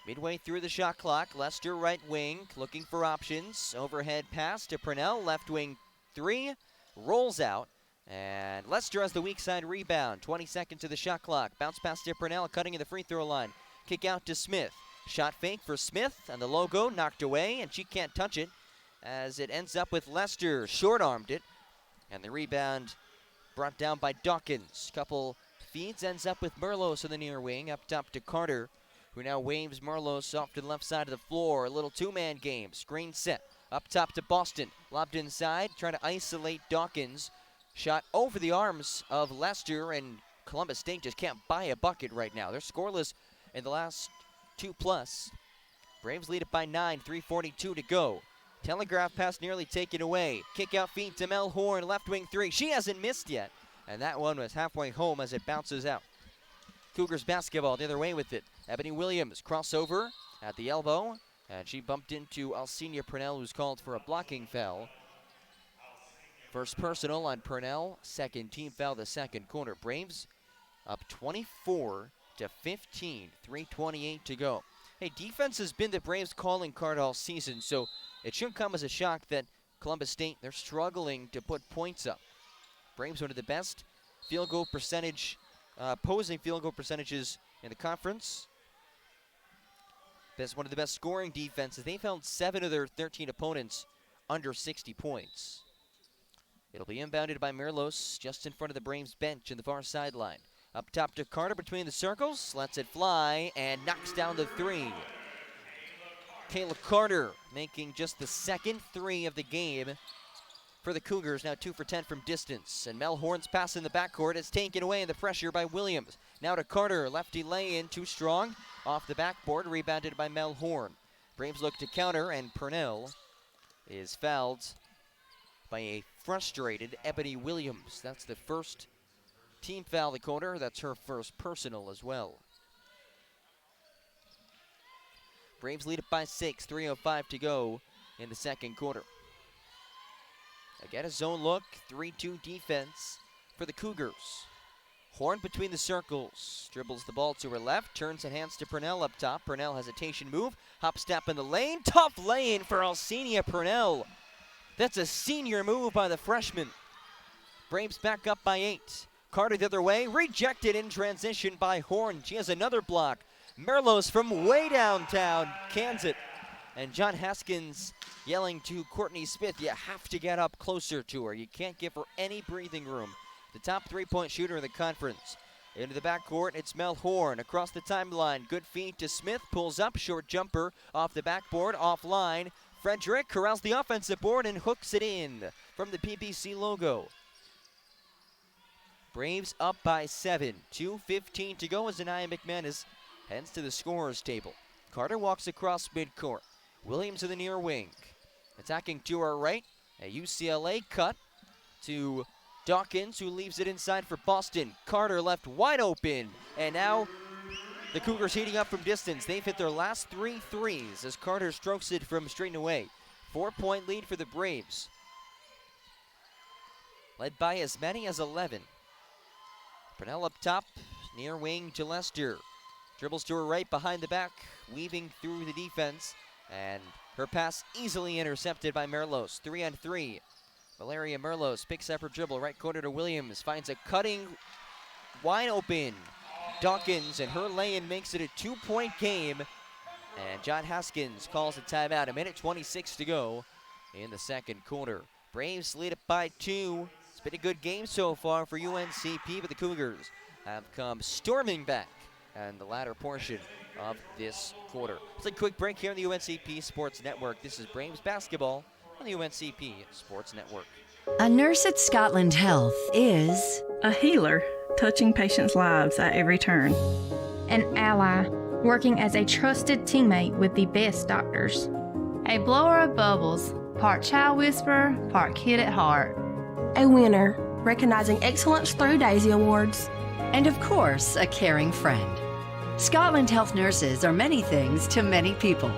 Midway through the shot clock, Lester right wing, looking for options. Overhead pass to Purnell, left wing 3, rolls out. And Lester has the weak side rebound. 20 seconds to the shot clock. Bounce pass to Purnell, cutting in the free throw line. Kick out to Smith. Shot fake for Smith, and the logo knocked away, and she can't touch it, as it ends up with Lester short-armed it. And the rebound brought down by Dawkins. Couple feeds, ends up with Merlos in the near wing, up top to Carter, who now waves Merlos off to the left side of the floor. A little two-man game, screen set. Up top to Boston, lobbed inside, trying to isolate Dawkins. Shot over the arms of Lester, and Columbus State just can't buy a bucket right now. They're scoreless in the last 2+. Braves lead it by 9, 3:42 to go. Telegraph pass nearly taken away. Kick out feet to Mel Horn, left wing three. She hasn't missed yet. And that one was halfway home as it bounces out. Cougars basketball the other way with it. Ebony Williams crossover at the elbow. And she bumped into Alcina Purnell, who's called for a blocking foul. First personal on Purnell. Second team foul the second quarter. Braves up 24 to 15. 3:28 to go. Hey, defense has been the Braves' calling card all season, so it shouldn't come as a shock that Columbus State, they're struggling to put points up. Braves one of the best field goal percentage, opposing field goal percentages in the conference. That's one of the best scoring defenses. They've held 7 of their 13 opponents under 60 points. It'll be inbounded by Merlos just in front of the Braves bench in the far sideline. Up top to Carter between the circles, lets it fly and knocks down the three. Kayla Carter making just the second three of the game for the Cougars, now 2 for 10 from distance. And Mel Horn's pass in the backcourt is taken away in the pressure by Williams. Now to Carter, lefty lay-in, too strong. Off the backboard, rebounded by Mel Horn. Braves look to counter, and Purnell is fouled by a frustrated Ebony Williams. That's the first team foul of the quarter. That's her first personal as well. Braves lead it by 6, 3:05 to go in the second quarter. Again, a zone look, 3-2 defense for the Cougars. Horn between the circles, dribbles the ball to her left, turns and hands to Purnell up top. Purnell hesitation move, hop step in the lane, tough lane for Alcina Purnell. That's a senior move by the freshman. Braves back up by 8. Carter the other way, rejected in transition by Horn. She has another block. Merlos from way downtown cans it. And John Haskins yelling to Courtney Smith, you have to get up closer to her. You can't give her any breathing room. The top three-point shooter in the conference. Into the backcourt, it's Mel Horn. Across the timeline, good feed to Smith. Pulls up, short jumper off the backboard, offline. Frederick corrals the offensive board and hooks it in from the PBC logo. Braves up by 7. 2:15 to go as Anaya McManus heads to the scorer's table. Carter walks across midcourt. Williams in the near wing. Attacking to our right, a UCLA cut to Dawkins, who leaves it inside for Boston. Carter left wide open, and now the Cougars heating up from distance. They've hit their last 3 threes as Carter strokes it from straight away. 4-point lead for the Braves, led by as many as 11. Purnell up top, near wing to Lester. Dribbles to her right behind the back, weaving through the defense, and her pass easily intercepted by Merlos. 3-on-3. Valeria Merlos picks up her dribble, right corner to Williams, finds a cutting, wide open Dawkins, and her lay-in makes it a 2-point game. And John Haskins calls a timeout. 1:26 to go in the second quarter. Braves lead it by 2. It's been a good game so far for UNCP, but the Cougars have come storming back in the latter portion of this quarter. Let's take a quick break here on the UNCP Sports Network. This is Braves basketball on the UNCP Sports Network. A nurse at Scotland Health is a healer, touching patients' lives at every turn. An ally, working as a trusted teammate with the best doctors. A blower of bubbles, part child whisperer, part kid at heart. A winner, recognizing excellence through Daisy Awards. And of course, a caring friend. Scotland Health nurses are many things to many people.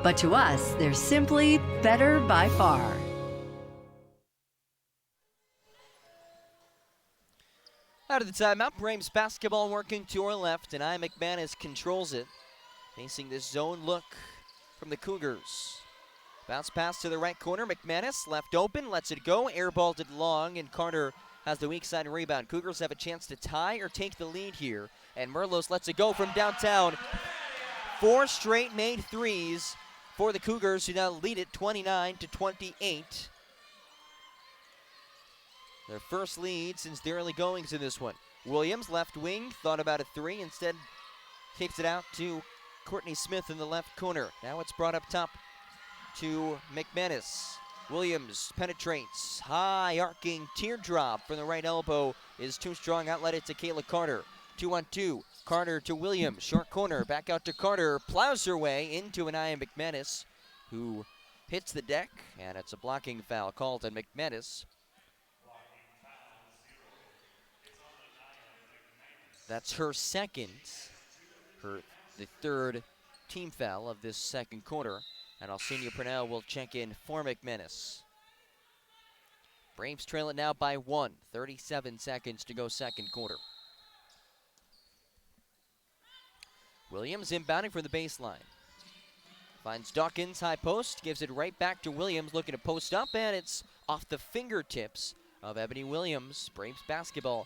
But to us, they're simply better by far. Out of the timeout, Braves basketball working to our left, and Anaya McManus controls it. Facing this zone look from the Cougars. Bounce pass to the right corner, McManus left open, lets it go, airballed it long, and Carter has the weak side rebound. Cougars have a chance to tie or take the lead here, and Merlos lets it go from downtown. 4 straight made threes for the Cougars, who now lead it 29-28. Their first lead since the early goings in this one. Williams, left wing, thought about a 3, instead kicks it out to Courtney Smith in the left corner. Now it's brought up top to McManus. Williams penetrates, high arcing teardrop from the right elbow is too strong, outlet it to Kayla Carter. 2-on-2, Carter to Williams, short corner, back out to Carter, plows her way into Anaya McManus, who hits the deck, and it's a blocking foul called on McManus. That's her second, the third team foul of this second quarter, and Alcina Purnell will check in for McManus. Braves trail it now by 1, 37 seconds to go second quarter. Williams inbounding from the baseline. Finds Dawkins, high post, gives it right back to Williams, looking to post up, and it's off the fingertips of Ebony Williams. Braves basketball,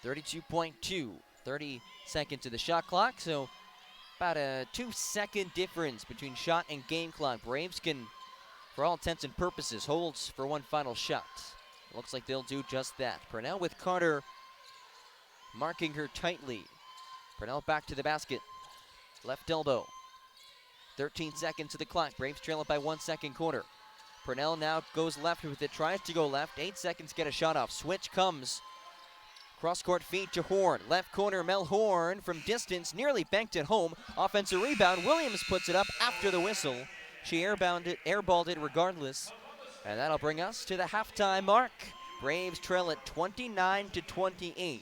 32.2, 30 seconds to the shot clock, so about a 2-second difference between shot and game clock. Braves can, for all intents and purposes, holds for one final shot. Looks like they'll do just that. Purnell with Carter marking her tightly. Purnell back to the basket. Left elbow. 13 seconds to the clock. Braves trail it by 1 second quarter. Purnell now goes left with it. Tries to go left. 8 seconds, get a shot off. Switch comes. Cross-court feed to Horn. Left corner, Mel Horn from distance. Nearly banked it home. Offensive rebound. Williams puts it up after the whistle. She airballed it regardless. And that'll bring us to the halftime mark. Braves trail at 29-28.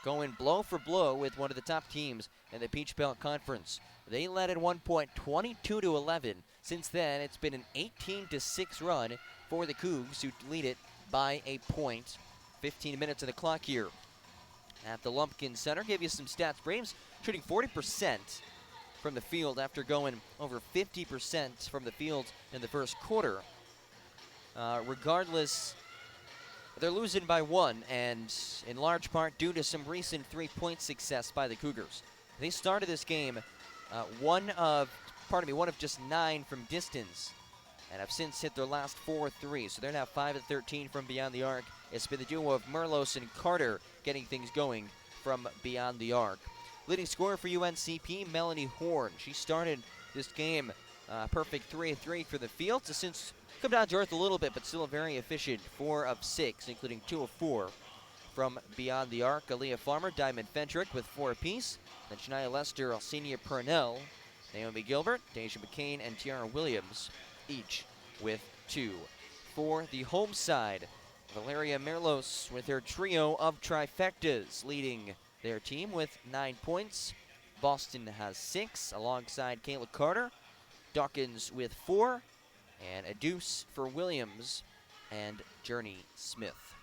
Going blow for blow with one of the top teams in the Peach Belt Conference. They led at one point 22-11. Since then, it's been an 18-6 run for the Cougs, who lead it by a point. 15 minutes of the clock here at the Lumpkin Center. Give you some stats. Braves shooting 40% from the field after going over 50% from the field in the first quarter. Regardless, they're losing by 1, and in large part due to some recent three-point success by the Cougars. They started this game one of just 9 from distance, and have since hit their last 4 threes. So they're now 5 of 13 from beyond the arc. It's been the duo of Merlos and Carter getting things going from beyond the arc. Leading scorer for UNCP, Melanie Horn. She started this game perfect 3 of 3 for the field. So since come down to earth a little bit, but still a very efficient 4 of 6, including 2 of 4 from beyond the arc. Aaliyah Farmer, Diamond Fendrick with 4 apiece. Then Shania Lester, Alcina Purnell, Naomi Gilbert, Deja McCain, and Tiara Williams, each with 2. For the home side, Valeria Merlos with her trio of trifectas, leading their team with 9 points. Boston has 6, alongside Kayla Carter. Dawkins with 4. And a deuce for Williams and Journey Smith.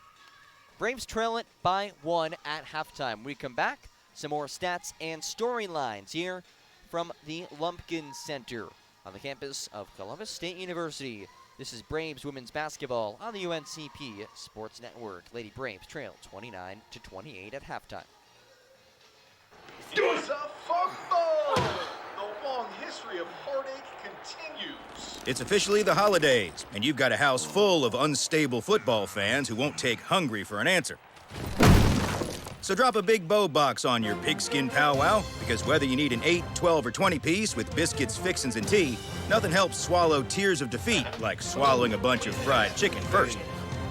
Braves trail it by 1 at halftime. When we come back, some more stats and storylines here from the Lumpkin Center on the campus of Columbus State University. This is Braves women's basketball on the UNCP Sports Network. Lady Braves trail 29-28 at halftime. It's a football! The long history of heartache continues. It's officially the holidays, and you've got a house full of unstable football fans who won't take hungry for an answer. So drop a big bow box on your pigskin powwow, because whether you need an 8, 12, or 20 piece with biscuits, fixins, and tea, nothing helps swallow tears of defeat like swallowing a bunch of fried chicken first.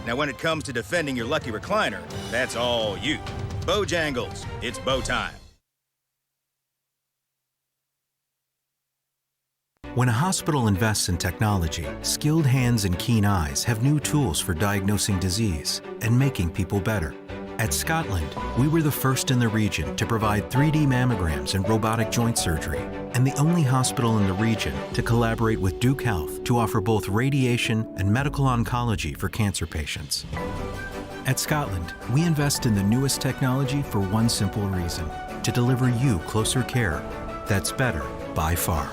Now when it comes to defending your lucky recliner, that's all you. Bojangles, it's bow time. When a hospital invests in technology, skilled hands and keen eyes have new tools for diagnosing disease and making people better. At Scotland, we were the first in the region to provide 3D mammograms and robotic joint surgery, and the only hospital in the region to collaborate with Duke Health to offer both radiation and medical oncology for cancer patients. At Scotland, we invest in the newest technology for one simple reason: to deliver you closer care that's better by far.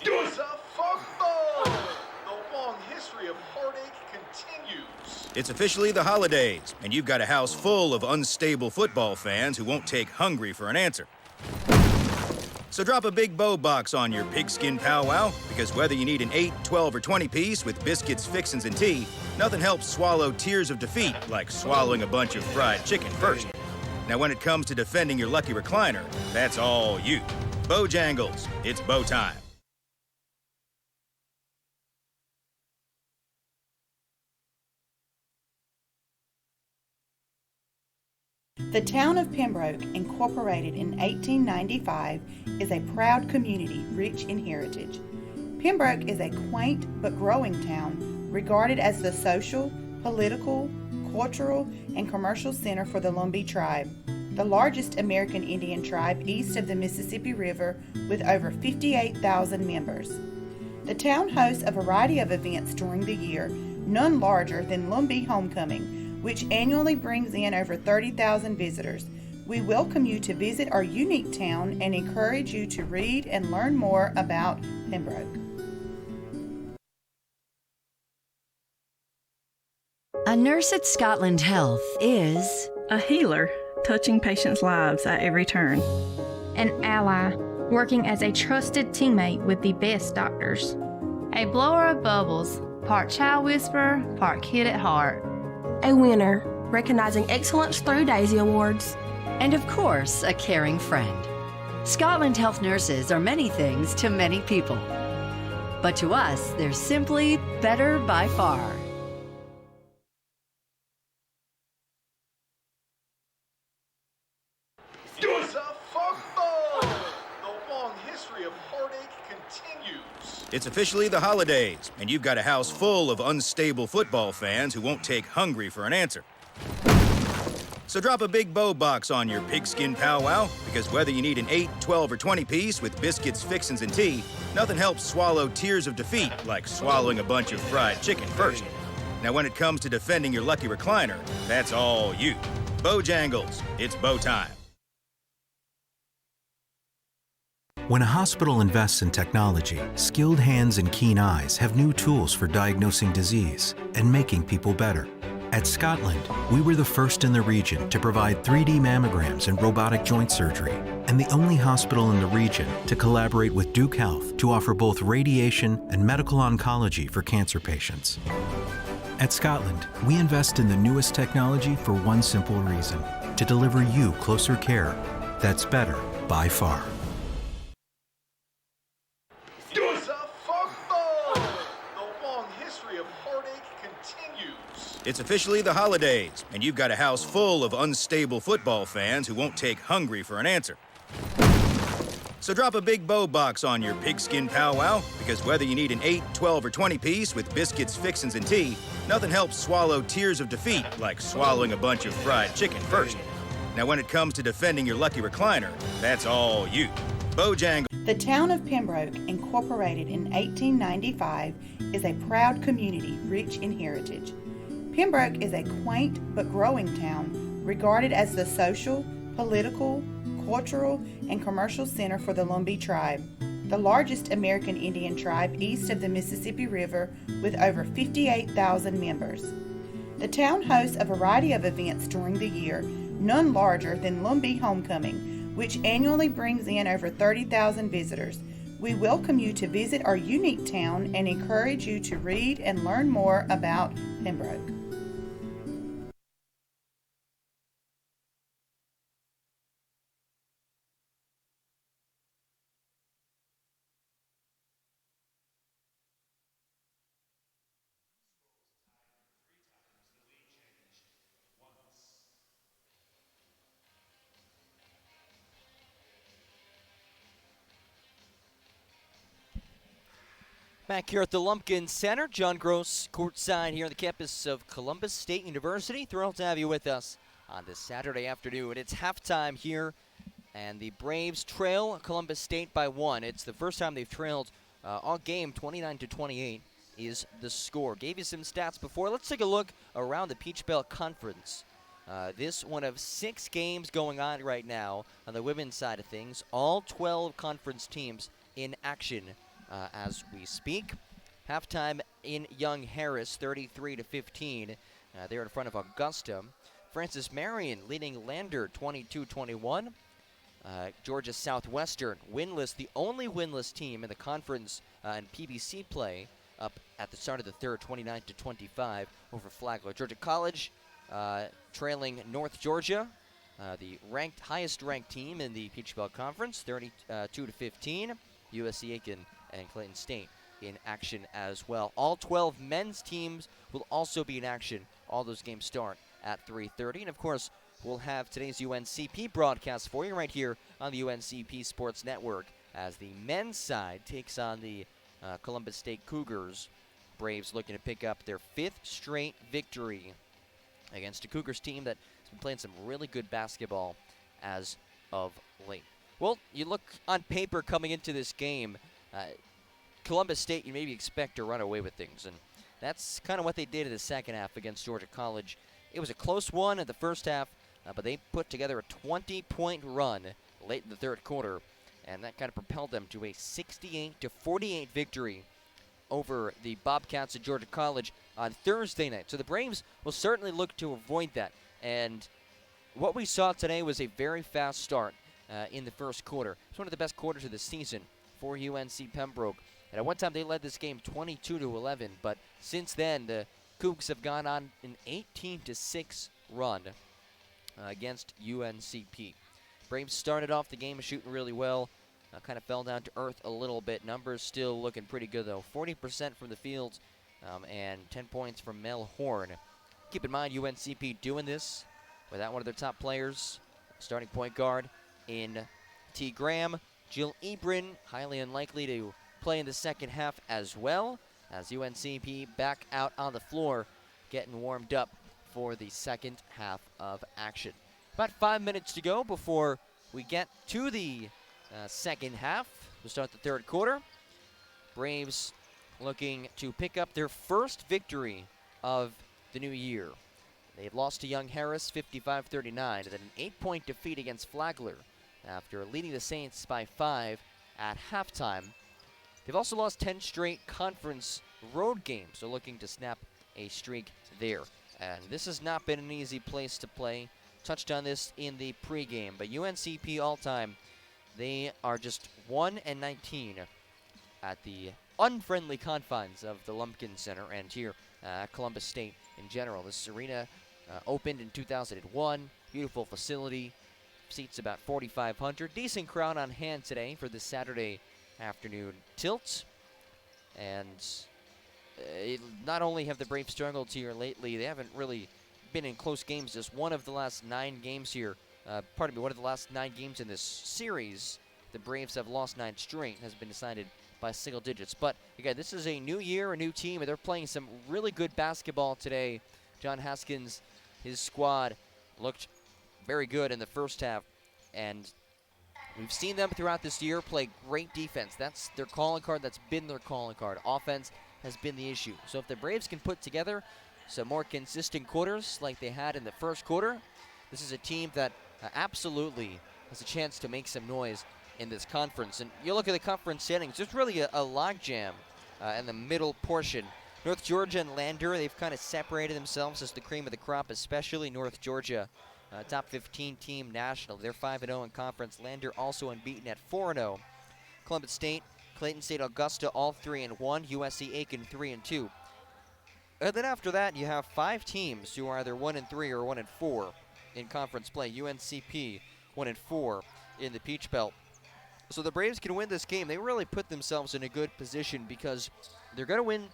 It's a football! The long history of heartache continues. It's officially the holidays, and you've got a house full of unstable football fans who won't take hungry for an answer. So drop a big bow box on your pigskin powwow, because whether you need an 8, 12, or 20 piece with biscuits, fixins, and tea, nothing helps swallow tears of defeat like swallowing a bunch of fried chicken first. Now when it comes to defending your lucky recliner, that's all you. Bojangles, it's bow time. The town of Pembroke, incorporated in 1895, is a proud community rich in heritage. Pembroke is a quaint but growing town, regarded as the social, political, cultural, and commercial center for the Lumbee tribe, the largest American Indian tribe east of the Mississippi River with over 58,000 members. The town hosts a variety of events during the year, none larger than Lumbee Homecoming, which annually brings in over 30,000 visitors. We welcome you to visit our unique town and encourage you to read and learn more about Pembroke. A nurse at Scotland Health is a healer, touching patients' lives at every turn. An ally, working as a trusted teammate with the best doctors. A blower of bubbles, part child whisperer, part kid at heart. A winner, recognizing excellence through Daisy Awards. And of course, a caring friend. Scotland Health nurses are many things to many people. But to us, they're simply better by far. It's a football! The long history of heartache continues. It's officially the holidays, and you've got a house full of unstable football fans who won't take hungry for an answer. So drop a big bow box on your pigskin powwow, because whether you need an 8, 12, or 20 piece with biscuits, fixins, and tea, nothing helps swallow tears of defeat like swallowing a bunch of fried chicken first. Now when it comes to defending your lucky recliner, that's all you. Bojangles, it's bow time. When a hospital invests in technology, skilled hands and keen eyes have new tools for diagnosing disease and making people better. At Scotland, we were the first in the region to provide 3D mammograms and robotic joint surgery, and the only hospital in the region to collaborate with Duke Health to offer both radiation and medical oncology for cancer patients. At Scotland, we invest in the newest technology for one simple reason: to deliver you closer care that's better by far. It's a football! The long history of heartache continues. It's officially the holidays, and you've got a house full of unstable football fans who won't take hungry for an answer. So drop a big bow box on your pigskin powwow, because whether you need an 8, 12, or 20 piece with biscuits, fixins, and tea, nothing helps swallow tears of defeat like swallowing a bunch of fried chicken first. Now when it comes to defending your lucky recliner, that's all you. Bojangles. The town of Pembroke, incorporated in 1895, is a proud community rich in heritage. Pembroke is a quaint but growing town, regarded as the social, political, cultural, and commercial center for the Lumbee tribe, the largest American Indian tribe east of the Mississippi River with over 58,000 members. The town hosts a variety of events during the year, none larger than Lumbee Homecoming, which annually brings in over 30,000 visitors. We welcome you to visit our unique town and encourage you to read and learn more about Pembroke. Back here at the Lumpkin Center, John Gross courtside here on the campus of Columbus State University. Thrilled to have you with us on this Saturday afternoon. It's halftime here, and the Braves trail Columbus State by 1. It's the first time they've trailed all game. 29-28 is the score. Gave you some stats before. Let's take a look around the Peach Belt Conference. This one of 6 games going on right now on the women's side of things. All 12 conference teams in action as we speak. Halftime in Young Harris, 33-15. They're in front of Augusta. Francis Marion leading Lander, 22-21. Georgia Southwestern winless, the only winless team in the conference in PBC play, up at the start of the third, 29-25 over Flagler. Georgia College trailing North Georgia, the highest ranked team in the Peach Belt Conference, 32-15. USC Aiken and Clayton State in action as well. All 12 men's teams will also be in action. All those games start at 3:30. And of course, we'll have today's UNCP broadcast for you right here on the UNCP Sports Network as the men's side takes on the Columbus State Cougars. Braves looking to pick up their 5th straight victory against a Cougars team that has been playing some really good basketball as of late. Well, you look on paper coming into this game, Columbus State, you maybe expect to run away with things, and that's kind of what they did in the second half against Georgia College. It was a close one in the first half, but they put together a 20-point run late in the third quarter, and that kind of propelled them to a 68-48 victory over the Bobcats at Georgia College on Thursday night. So the Braves will certainly look to avoid that. And what we saw today was a very fast start in the first quarter. It's one of the best quarters of the season for UNC Pembroke. And at one time they led this game 22-11, but since then the Cougs have gone on an 18-6 run against UNCP. Braves started off the game shooting really well. Kind of fell down to earth a little bit. Numbers still looking pretty good, though. 40% from the field and 10 points from Mel Horn. Keep in mind, UNCP doing this without one of their top players. Starting point guard in T. Graham. Jill Ebrin, highly unlikely to play in the second half as well, as UNCP back out on the floor getting warmed up for the second half of action. About 5 minutes to go before we get to the second half. We'll start the third quarter. Braves looking to pick up their first victory of the new year. They've lost to Young Harris 55-39, and then an 8-point defeat against Flagler after leading the Saints by 5 at halftime. They've also lost 10 straight conference road games, so looking to snap a streak there. And this has not been an easy place to play. Touched on this in the pregame, but UNCP all-time, they are just 1-19 at the unfriendly confines of the Lumpkin Center and here at Columbus State in general. This arena opened in 2001. Beautiful facility. Seats about 4,500. Decent crowd on hand today for this Saturday afternoon tilt. And not only have the Braves struggled here lately, they haven't really been in close games. Just one of the last 9 games here. One of the last 9 games in this series, the Braves have lost 9 straight, has been decided by single digits. But again, this is a new year, a new team, and they're playing some really good basketball today. John Haskins, his squad, looked very good in the first half, and we've seen them throughout this year play great defense. That's their calling card. That's been their calling card. Offense has been the issue. So if the Braves can put together some more consistent quarters like they had in the first quarter, this is a team that absolutely has a chance to make some noise in this conference. And you look at the conference standings, there's really a logjam in the middle portion. North Georgia and Lander, they've kind of separated themselves as the cream of the crop, especially North Georgia, top 15 team national. They're 5-0 in conference. Lander also unbeaten at 4-0. Columbus State, Clayton State, Augusta, all 3-1. USC Aiken 3-2. And then after that, you have 5 teams who are either 1-3 or 1-4 in conference play. UNCP 1-4 in the Peach Belt. So the Braves can win this game. They really put themselves in a good position because they're going to win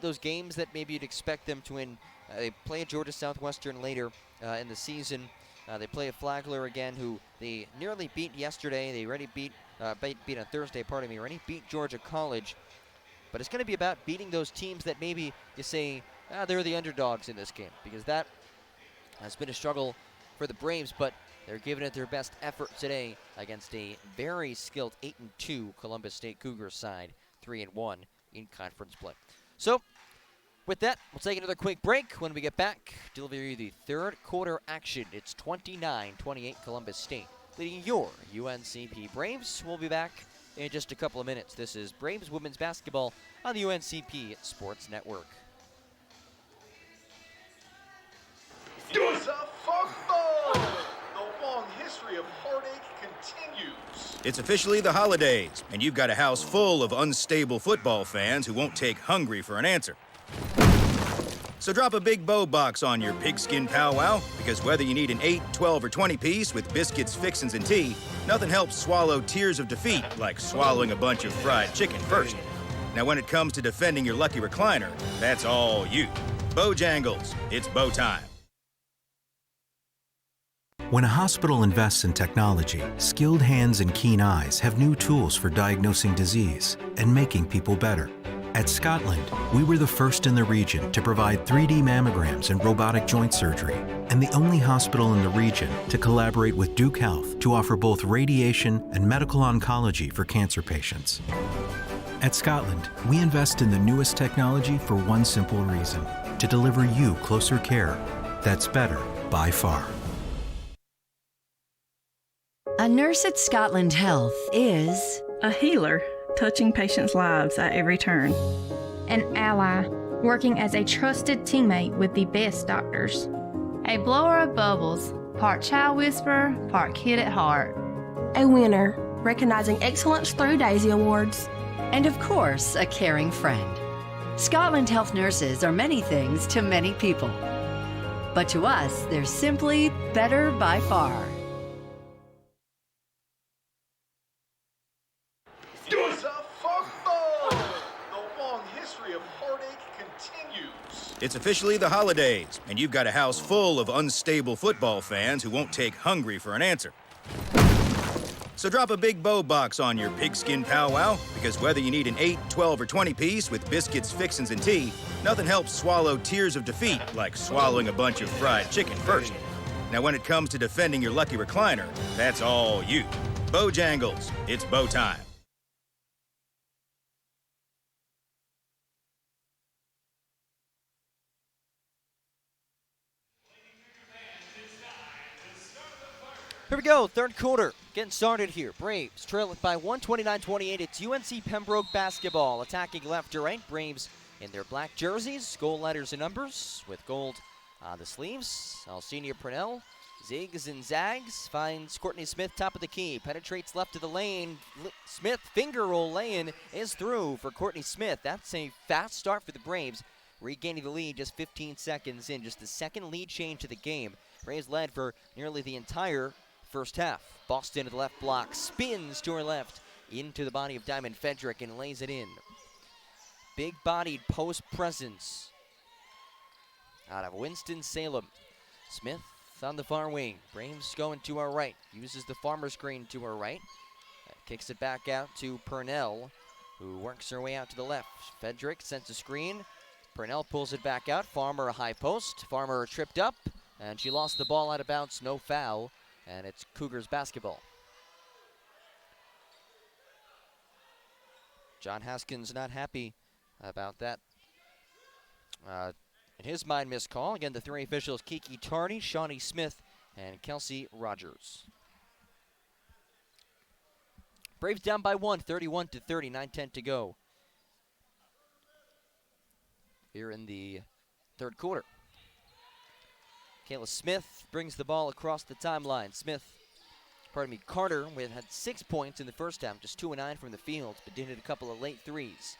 those games that maybe you'd expect them to win. They play at Georgia Southwestern later in the season. They play at Flagler again, who they nearly beat yesterday. They already beat on Thursday, already beat Georgia College. But it's going to be about beating those teams that maybe you say, they're the underdogs in this game, because that has been a struggle for the Braves, but they're giving it their best effort today against a very skilled 8-2 Columbus State Cougars side, 3-1 in conference play. So, with that, we'll take another quick break. When we get back, deliver you the third quarter action. It's 29-28 Columbus State, leading your UNCP Braves. We'll be back in just a couple of minutes. This is Braves Women's Basketball on the UNCP Sports Network. It's a football! The long history of heartache continues. It's officially the holidays, and you've got a house full of unstable football fans who won't take hungry for an answer. So drop a big bow box on your pigskin powwow, because whether you need an 8, 12, or 20 piece with biscuits, fixins, and tea, nothing helps swallow tears of defeat like swallowing a bunch of fried chicken first. Now when it comes to defending your lucky recliner, that's all you. Bojangles, it's bow time. When a hospital invests in technology, skilled hands and keen eyes have new tools for diagnosing disease and making people better. At Scotland, we were the first in the region to provide 3D mammograms and robotic joint surgery, and the only hospital in the region to collaborate with Duke Health to offer both radiation and medical oncology for cancer patients. At Scotland, we invest in the newest technology for one simple reason: to deliver you closer care that's better by far. A nurse at Scotland Health is a healer, touching patients' lives at every turn. An ally, working as a trusted teammate with the best doctors. A blower of bubbles, part child whisperer, part kid at heart. A winner, recognizing excellence through Daisy Awards. And of course, a caring friend. Scotland Health nurses are many things to many people. But to us, they're simply better by far. It's a football! The long history of heartache continues. It's officially the holidays, and you've got a house full of unstable football fans who won't take hungry for an answer. So drop a big bow box on your pigskin powwow, because whether you need an 8, 12, or 20 piece with biscuits, fixins, and tea, nothing helps swallow tears of defeat like swallowing a bunch of fried chicken first. Now, when it comes to defending your lucky recliner, that's all you. Bojangles, it's bow time. Here we go, third quarter. Getting started here. Braves trail it by 1, 29-28. It's UNC Pembroke basketball. Attacking left to right. Braves in their black jerseys, gold letters and numbers with gold on the sleeves. Senior Purnell zigs and zags. Finds Courtney Smith top of the key. Penetrates left to the lane. Smith finger roll lay-in is through for Courtney Smith. That's a fast start for the Braves. Regaining the lead just 15 seconds in. Just the second lead change to the game. Braves led for nearly the entire first half. Boston to the left block, spins to her left into the body of Diamond Fedrick and lays it in. Big-bodied post presence out of Winston-Salem. Smith on the far wing. Braves going to our right. Uses the farmer screen to her right. Kicks it back out to Purnell, who works her way out to the left. Fedrick sends a screen. Purnell pulls it back out. Farmer a high post. Farmer tripped up, and she lost the ball out of bounds. No foul. And it's Cougars basketball. John Haskins not happy about that. In his mind, missed call. Again, the three officials, Kiki Tardy, Shawnee Smith, and Kelsey Rogers. Braves down by 1, 31-30, 9:10 to go. Here in the third quarter. Kayla Smith brings the ball across the timeline. Carter had 6 points in the first half, just 2 of 9 from the field, but did hit a couple of late threes.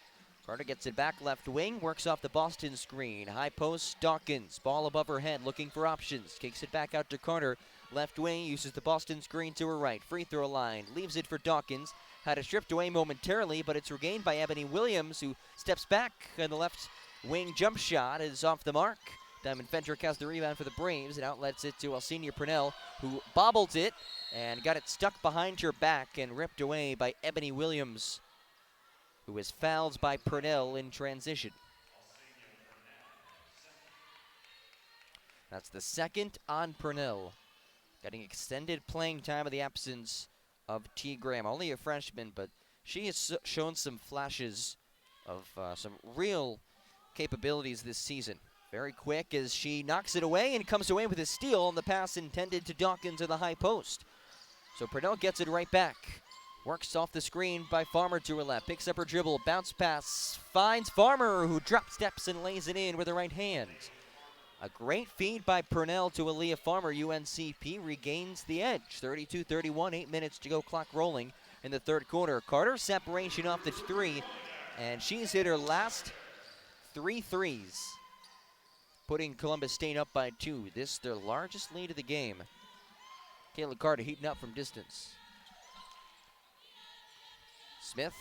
Carter gets it back left wing, works off the Boston screen. High post, Dawkins, ball above her head, looking for options. Kicks it back out to Carter. Left wing, uses the Boston screen to her right. Free throw line, leaves it for Dawkins. Had it stripped away momentarily, but it's regained by Ebony Williams, who steps back, and the left wing jump shot is off the mark. Diamond Fedrick has the rebound for the Braves and outlets it to Senior Purnell, who bobbled it and got it stuck behind her back and ripped away by Ebony Williams, who was fouled by Purnell in transition. That's the second on Purnell. Getting extended playing time in the absence of T. Graham. Only a freshman, but she has shown some flashes of some real capabilities this season. Very quick as she knocks it away and comes away with a steal on the pass intended to Dawkins in the high post. So Purnell gets it right back. Works off the screen by Farmer to her left. Picks up her dribble, bounce pass, finds Farmer, who drop steps and lays it in with the right hand. A great feed by Purnell to Aaliyah Farmer. UNCP regains the edge. 32-31, 8 minutes to go, clock rolling in the third quarter. Carter, separation off the three, and she's hit her last 3 threes, putting Columbus State up by 2. This their largest lead of the game. Kayla Carter heating up from distance. Smith,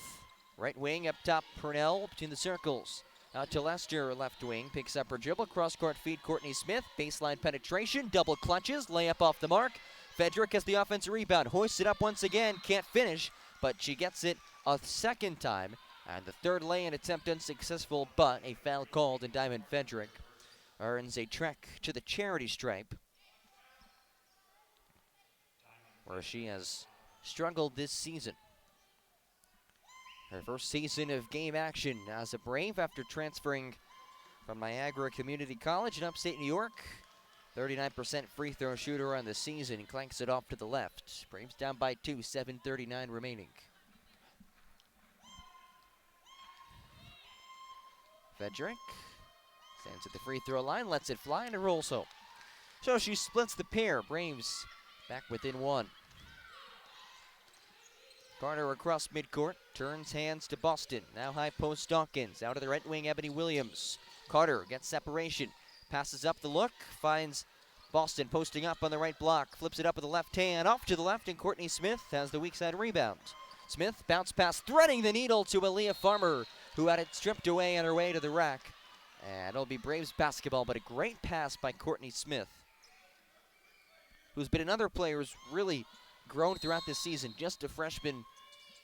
right wing up top, Purnell between the circles. Out to Lester, left wing, picks up her dribble, cross-court feed, Courtney Smith, baseline penetration, double clutches, layup off the mark. Fedrick has the offensive rebound, hoists it up once again, can't finish, but she gets it a second time. And the third lay-in attempt unsuccessful, but a foul called, and Diamond Fedrick earns a trek to the charity stripe, where she has struggled this season. Her first season of game action as a Brave after transferring from Niagara Community College in upstate New York. 39% free throw shooter on the season, clanks it off to the left. Braves down by 2, 7:39 remaining. Fedrick stands at the free throw line, lets it fly, and it rolls home. So she splits the pair. Braves back within 1. Carter across midcourt, turns hands to Boston. Now high post Dawkins, out of the right wing, Ebony Williams. Carter gets separation, passes up the look, finds Boston posting up on the right block, flips it up with the left hand, off to the left, and Courtney Smith has the weak side rebound. Smith bounce pass, threading the needle to Aaliyah Farmer, who had it stripped away on her way to the rack. And it'll be Braves basketball, but a great pass by Courtney Smith, who's been another player who's really grown throughout this season. Just a freshman,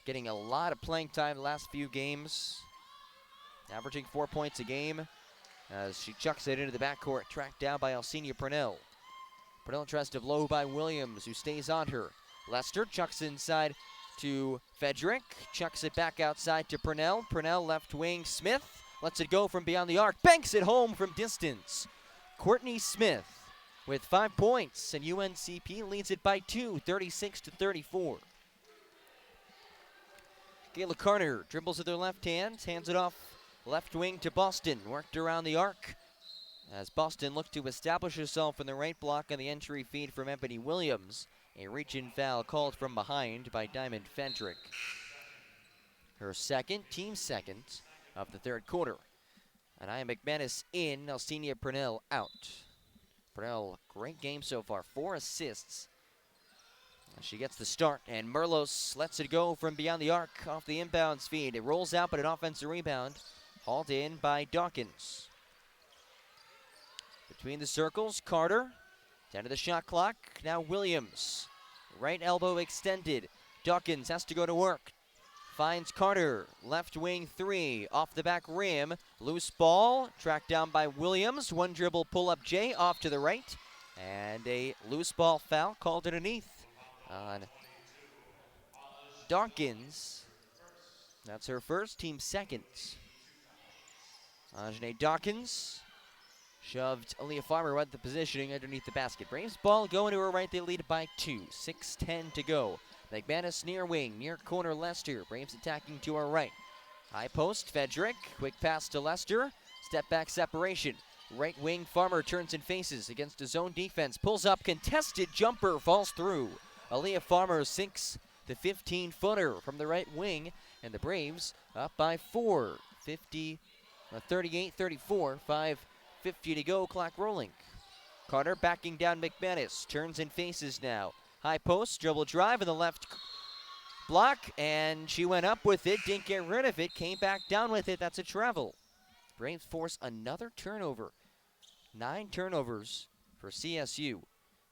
getting a lot of playing time the last few games, averaging 4 points a game as she chucks it into the backcourt, tracked down by Alcina Purnell. Purnell tries to blow by Williams, who stays on her. Lester chucks inside to Fedrick, chucks it back outside to Purnell. Purnell left wing, Smith lets it go from beyond the arc, banks it home from distance. Courtney Smith with 5 points, and UNCP leads it by 2, 36-34. Kayla Carter dribbles with her left hand, hands it off left wing to Boston, worked around the arc as Boston looked to establish herself in the right block on the entry feed from Ebony Williams. A reach-in foul called from behind by Diamond Fedrick. Her second, team second of the third quarter. And Aya McManus in, Alcina Purnell out. Purnell, great game so far, 4 assists. She gets the start, and Merlos lets it go from beyond the arc off the inbounds feed. It rolls out, but an offensive rebound hauled in by Dawkins. Between the circles, Carter, down to the shot clock. Now Williams, right elbow extended. Dawkins has to go to work. Finds Carter, left wing 3, off the back rim. Loose ball, tracked down by Williams. One dribble pull-up J off to the right. And a loose ball foul called underneath on Dawkins. That's her first, team second. Ajane Dawkins shoved Aaliyah Farmer right the positioning underneath the basket. Braves ball going to her right, they lead by 2, 6:10 to go. McManus near wing, near corner Lester. Braves attacking to our right. High post, Fedrick, quick pass to Lester. Step back separation. Right wing, Farmer turns and faces against a zone defense. Pulls up, contested jumper, falls through. Aaliyah Farmer sinks the 15-footer from the right wing, and the Braves up by 4, 38-34, 5:50 to go, clock rolling. Carter backing down McManus, turns and faces now. High post, dribble drive in the left block, and she went up with it, didn't get rid of it, came back down with it. That's a travel. Braves force another turnover. 9 turnovers for CSU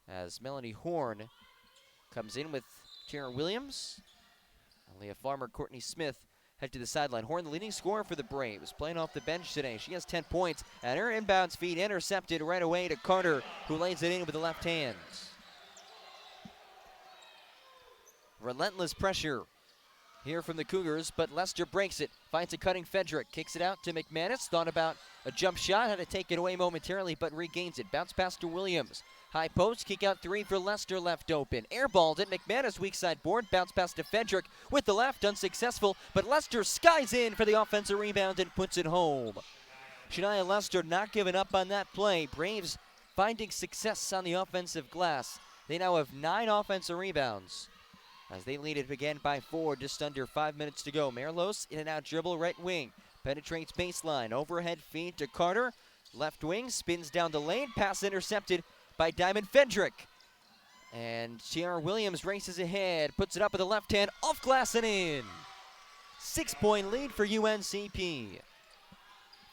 as Melanie Horn comes in with Tara Williams. Aaliyah Farmer, Courtney Smith head to the sideline. Horn, the leading scorer for the Braves, playing off the bench today. She has 10 points, and her inbounds feed intercepted right away to Carter, who lays it in with the left hand. Relentless pressure here from the Cougars, but Lester breaks it, finds a cutting Fedrick, kicks it out to McManus, thought about a jump shot, had to take it away momentarily, but regains it. Bounce pass to Williams. High post, kick out 3 for Lester, left open. Airballed it, McManus weak side board, bounce pass to Fedrick with the left, unsuccessful, but Lester skies in for the offensive rebound and puts it home. Shania Lester not giving up on that play. Braves finding success on the offensive glass. They now have 9 offensive rebounds as they lead it again by 4, just under 5 minutes to go. Merlos in and out dribble, right wing, penetrates baseline, overhead feed to Carter, left wing, spins down the lane, pass intercepted by Diamond Fedrick. And Tiara Williams races ahead, puts it up with the left hand, off glass and in. 6-point lead for UNCP.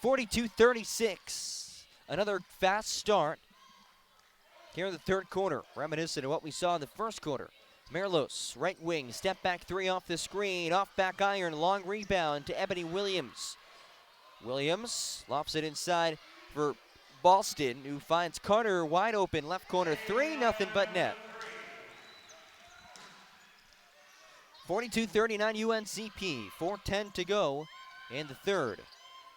42-36. Another fast start here in the third quarter, reminiscent of what we saw in the first quarter. Merlos, right wing, step back three off the screen, off back iron, long rebound to Ebony Williams. Williams lofts it inside for Boston, who finds Carter wide open, left corner three, nothing but net. 42-39 UNCP, 4:10 to go in the third.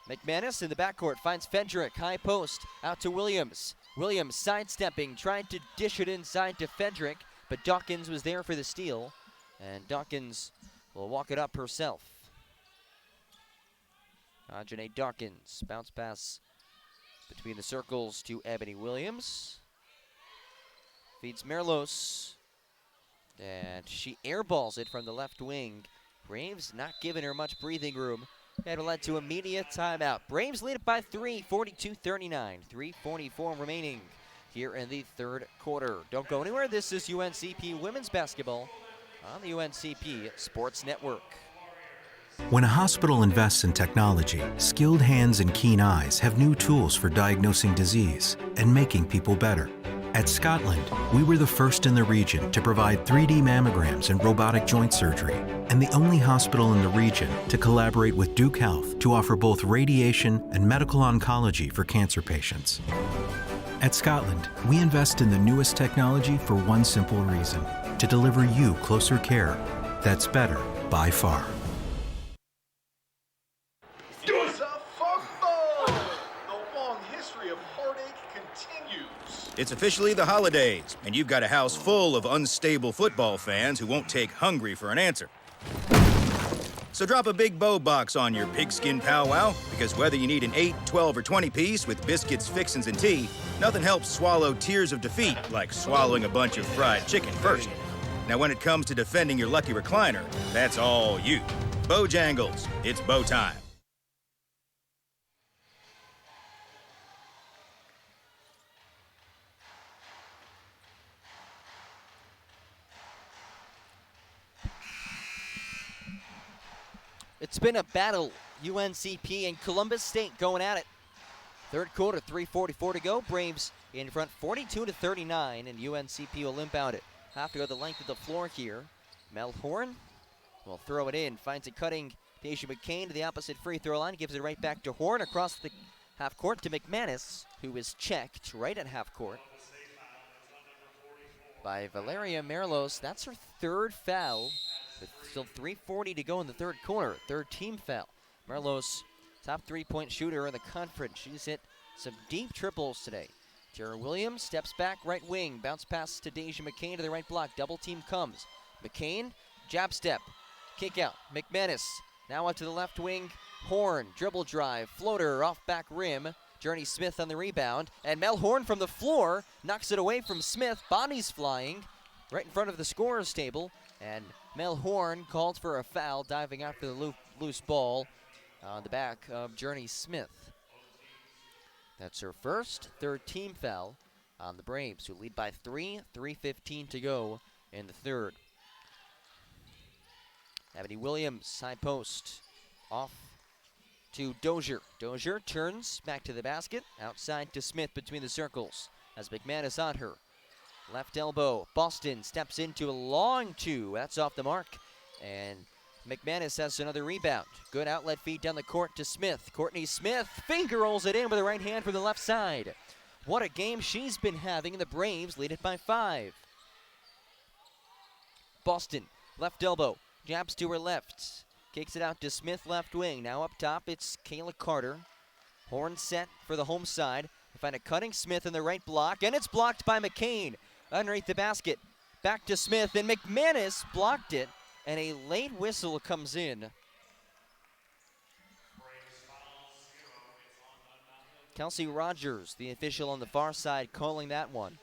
McManus in the backcourt finds Fedrick, high post, out to Williams. Williams sidestepping, tried to dish it inside to Fedrick, but Dawkins was there for the steal, and Dawkins will walk it up herself. Ajane Dawkins, bounce pass between the circles to Ebony Williams. Feeds Merlos, and she airballs it from the left wing. Braves not giving her much breathing room. That led to immediate timeout. Braves lead it by 3, 42-39. 3:44 remaining here in the third quarter. Don't go anywhere. This is UNCP women's basketball on the UNCP Sports Network. When a hospital invests in technology, skilled hands and keen eyes have new tools for diagnosing disease and making people better. At Scotland, we were the first in the region to provide 3D mammograms and robotic joint surgery, and the only hospital in the region to collaborate with Duke Health to offer both radiation and medical oncology for cancer patients. At Scotland, we invest in the newest technology for one simple reason: to deliver you closer care that's better by far. It's a football! The long history of heartache continues. It's officially the holidays, and you've got a house full of unstable football fans who won't take hungry for an answer. So drop a big bow box on your pigskin powwow, because whether you need an 8, 12, or 20 piece with biscuits, fixins, and tea, nothing helps swallow tears of defeat like swallowing a bunch of fried chicken first. Now when it comes to defending your lucky recliner, that's all you. Bojangles, it's bow time. It's been a battle. UNCP and Columbus State going at it. Third quarter, 3:44 to go. Braves in front 42-39, and UNCP will inbound it. Have to go the length of the floor here. Mel Horn will throw it in. Finds it cutting Deja McCain to the opposite free throw line. Gives it right back to Horn across the half court to McManus, who is checked right at half court by Valeria Merlos. That's her third foul. With still 3:40 to go in the third quarter. Third team foul. Merlos, top three-point shooter in the conference. She's hit some deep triples today. Tara Williams steps back, right wing. Bounce pass to Deja McCain to the right block. Double team comes. McCain, jab step. Kick out. McManus now out to the left wing. Horn, dribble drive. Floater off back rim. Journey Smith on the rebound. And Mel Horn from the floor knocks it away from Smith. Bodies flying right in front of the scorer's table. And Mel Horn called for a foul, diving after the loose ball on the back of Journey Smith. That's her first, third team foul on the Braves, who lead by 3, 3:15 to go in the third. Ebony Williams, high post, off to Dozier. Dozier turns back to the basket, outside to Smith between the circles, as McManus on her. Left elbow, Boston steps into a long two. That's off the mark. And McManus has another rebound. Good outlet feed down the court to Smith. Courtney Smith finger rolls it in with the right hand from the left side. What a game she's been having, and the Braves lead it by 5. Boston, left elbow, jabs to her left. Kicks it out to Smith, left wing. Now up top, it's Kayla Carter. Horn set for the home side. They find a cutting Smith in the right block, and it's blocked by McCain. Underneath the basket, back to Smith, and McManus blocked it, and a late whistle comes in. Kelsey Rogers, the official on the far side, calling that one.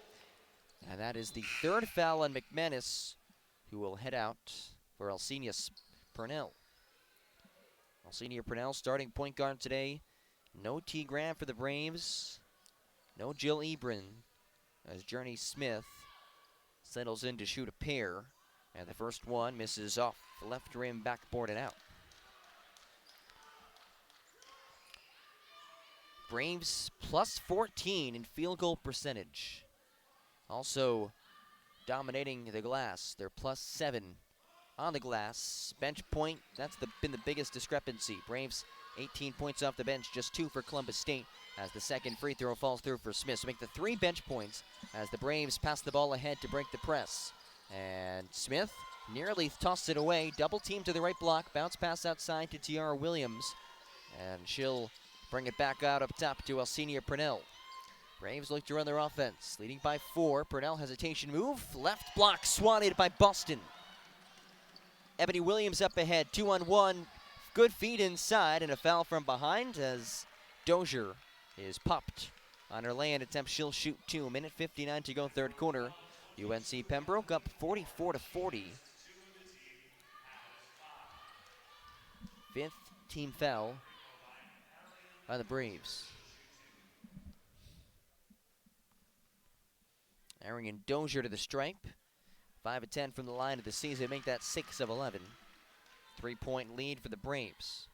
And that is the third foul on McManus, who will head out for Alcinius Purnell. Alcinia Purnell, starting point guard today. No T. Grant for the Braves. No Jill Ebrin, as Journey Smith settles in to shoot a pair. And the first one misses off the left rim, backboarded out. Braves plus 14 in field goal percentage. also dominating the glass. They're +7 on the glass. Bench point, that's been the biggest discrepancy. Braves 18 points off the bench, just 2 for Columbus State, as the second free throw falls through for Smith. So make the 3 bench points as the Braves pass the ball ahead to break the press. And Smith nearly tossed it away. Double team to the right block. Bounce pass outside to Tiara Williams. And she'll bring it back out up top to Alcenia Purnell. Braves look to run their offense, leading by 4. Purnell hesitation move. Left block swatted by Boston. Ebony Williams up ahead, 2-on-1. Good feed inside and a foul from behind as Dozier is popped on her lay-in attempt. She'll shoot 2. Minute 59 to go, third quarter. UNC Pembroke up 44-40. 5th team foul by the Braves. Arian Dozier to the stripe. 5 of 10 from the line of the season, make that 6 of 11. 3-point lead for the Braves.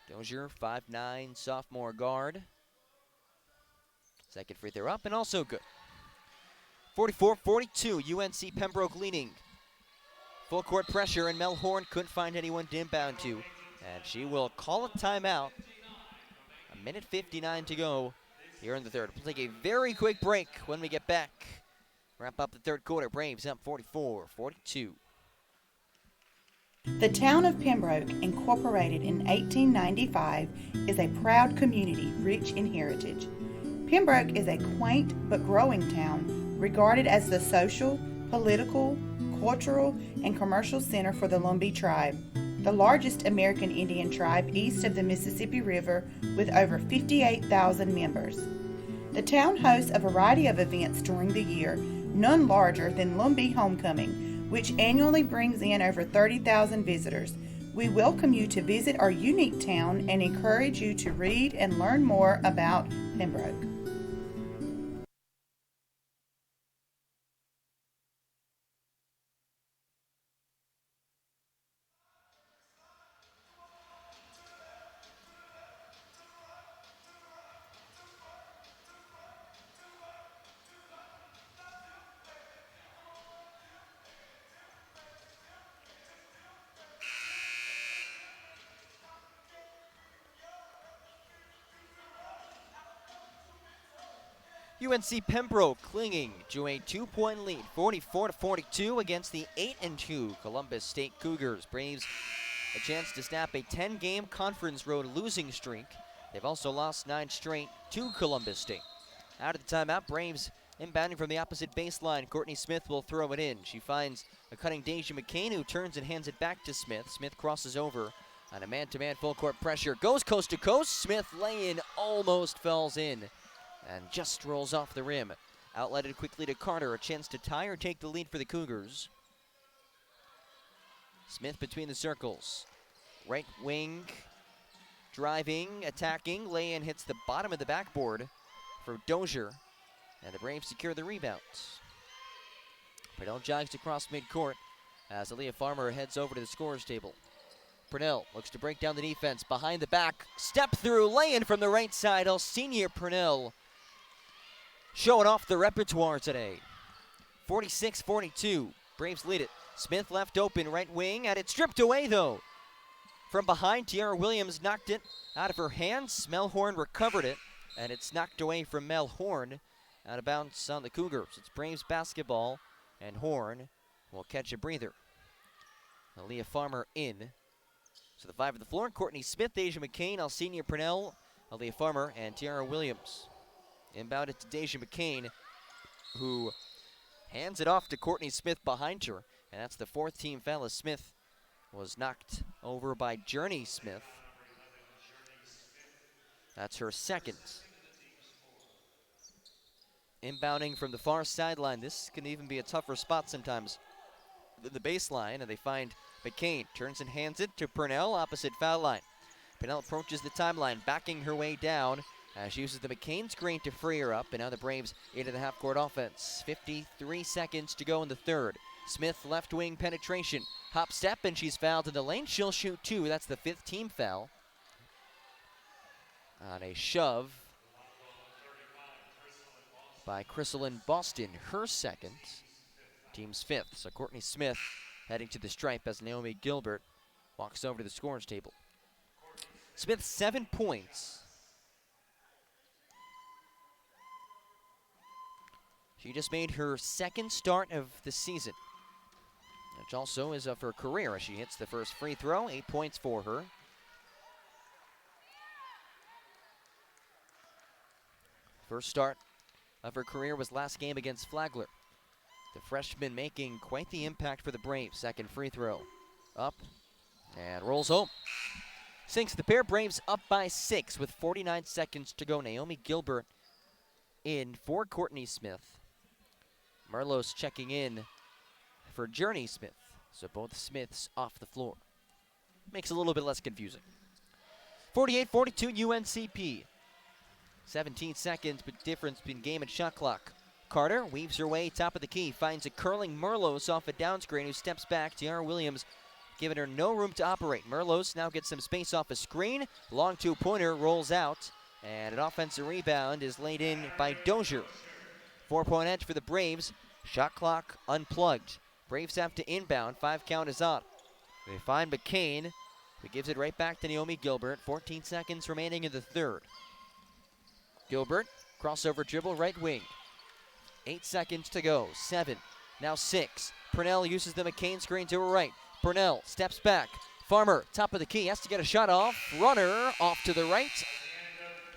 Dozier, 5'9", sophomore guard. Second free throw up and also good. 44-42, UNC Pembroke leading. Full court pressure, and Mel Horn couldn't find anyone to inbound to. And she will call a timeout. A minute 59 to go here in the third. We'll take a very quick break when we get back. Wrap up the third quarter. Braves up 44-42. The town of Pembroke, incorporated in 1895, is a proud community rich in heritage. Pembroke is a quaint but growing town, regarded as the social, political, cultural, and commercial center for the Lumbee tribe, the largest American Indian tribe east of the Mississippi River with over 58,000 members. The town hosts a variety of events during the year, none larger than Lumbee Homecoming, which annually brings in over 30,000 visitors. We welcome you to visit our unique town and encourage you to read and learn more about Pembroke. UNC Pembroke clinging to a 2-point lead, 44-42 against the 8-2 Columbus State Cougars. Braves a chance to snap a 10-game conference road losing streak. They've also lost 9 straight to Columbus State. Out of the timeout, Braves inbounding from the opposite baseline. Courtney Smith will throw it in. She finds a cutting Deja McCain, who turns and hands it back to Smith. Smith crosses over on a man-to-man full court pressure. Goes coast to coast. Smith lay-in almost falls in and just rolls off the rim. Outletted quickly to Carter, a chance to tie or take the lead for the Cougars. Smith between the circles. Right wing, driving, attacking. Lay-in hits the bottom of the backboard for Dozier, and the Braves secure the rebound. Purnell jogs across midcourt as Aaliyah Farmer heads over to the scorer's table. Purnell looks to break down the defense. Behind the back, step through, lay-in from the right side. Senior Purnell showing off the repertoire today. 46-42, Braves lead it. Smith left open, right wing, had it stripped away though. From behind, Tiara Williams knocked it out of her hands. Mel Horn recovered it, and it's knocked away from Mel Horn. Out of bounds on the Cougars. It's Braves basketball, and Horn will catch a breather. Aaliyah Farmer in. So the 5 of the floor, Courtney Smith, Deja McCain, Alcenia Purnell, Aaliyah Farmer, and Tiara Williams. Inbound it to Deja McCain, who hands it off to Courtney Smith behind her. And that's the 4th team foul as Smith was knocked over by Journey Smith. That's her 2nd. Inbounding from the far sideline. This can even be a tougher spot sometimes than the baseline, and they find McCain. Turns and hands it to Purnell, opposite foul line. Purnell approaches the timeline, backing her way down as she uses the McCain screen to free her up, and now the Braves into the half-court offense. 53 seconds to go in the third. Smith left wing penetration. Hop step, and she's fouled in the lane. She'll shoot 2. That's the 5th team foul. On a shove by Crystalline Boston, her second. Team's fifth. So Courtney Smith heading to the stripe as Naomi Gilbert walks over to the scorers table. Smith, 7 points. She just made her second start of the season, which also is of her career as she hits the first free throw. 8 points for her. First start of her career was last game against Flagler. The freshman making quite the impact for the Braves. Second free throw. Up and rolls home. Sinks the pair. Braves up by 6 with 49 seconds to go. Naomi Gilbert in for Courtney Smith. Merlos checking in for Journey Smith. So both Smiths off the floor. Makes it a little bit less confusing. 48-42 UNCP. 17 seconds, but difference between game and shot clock. Carter weaves her way top of the key, finds a curling Merlos off a down screen who steps back. Tiara Williams giving her no room to operate. Merlos now gets some space off a screen. Long two-pointer rolls out, and an offensive rebound is laid in by Dozier. 4-point edge for the Braves. Shot clock unplugged. Braves have to inbound. 5 count is up. They find McCain, who gives it right back to Naomi Gilbert. 14 seconds remaining in the third. Gilbert, crossover dribble, right wing. 8 seconds to go. 7, now 6. Purnell uses the McCain screen to her right. Purnell steps back. Farmer, top of the key, has to get a shot off. Runner off to the right.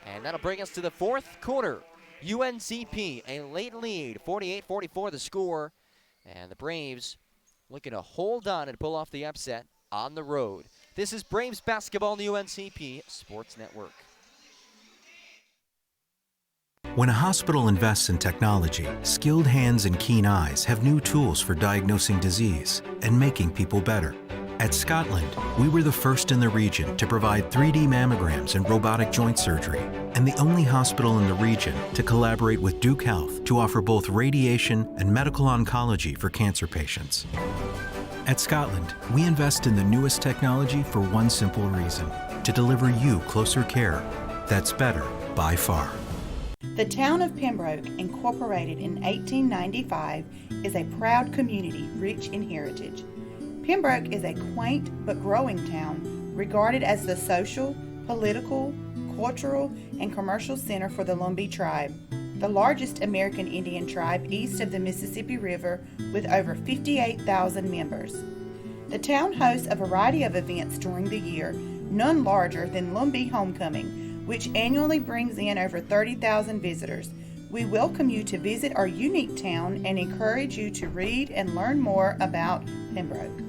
And that'll bring us to the fourth quarter. UNCP, a late lead, 48-44 the score. And the Braves looking to hold on and pull off the upset on the road. This is Braves basketball on the UNCP Sports Network. When a hospital invests in technology, skilled hands and keen eyes have new tools for diagnosing disease and making people better. At Scotland, we were the first in the region to provide 3D mammograms and robotic joint surgery, and the only hospital in the region to collaborate with Duke Health to offer both radiation and medical oncology for cancer patients. At Scotland, we invest in the newest technology for one simple reason: to deliver you closer care that's better by far. The town of Pembroke, incorporated in 1895, is a proud community rich in heritage. Pembroke is a quaint but growing town, regarded as the social, political, cultural, and commercial center for the Lumbee tribe, the largest American Indian tribe east of the Mississippi River with over 58,000 members. The town hosts a variety of events during the year, none larger than Lumbee Homecoming, which annually brings in over 30,000 visitors. We welcome you to visit our unique town and encourage you to read and learn more about Pembroke.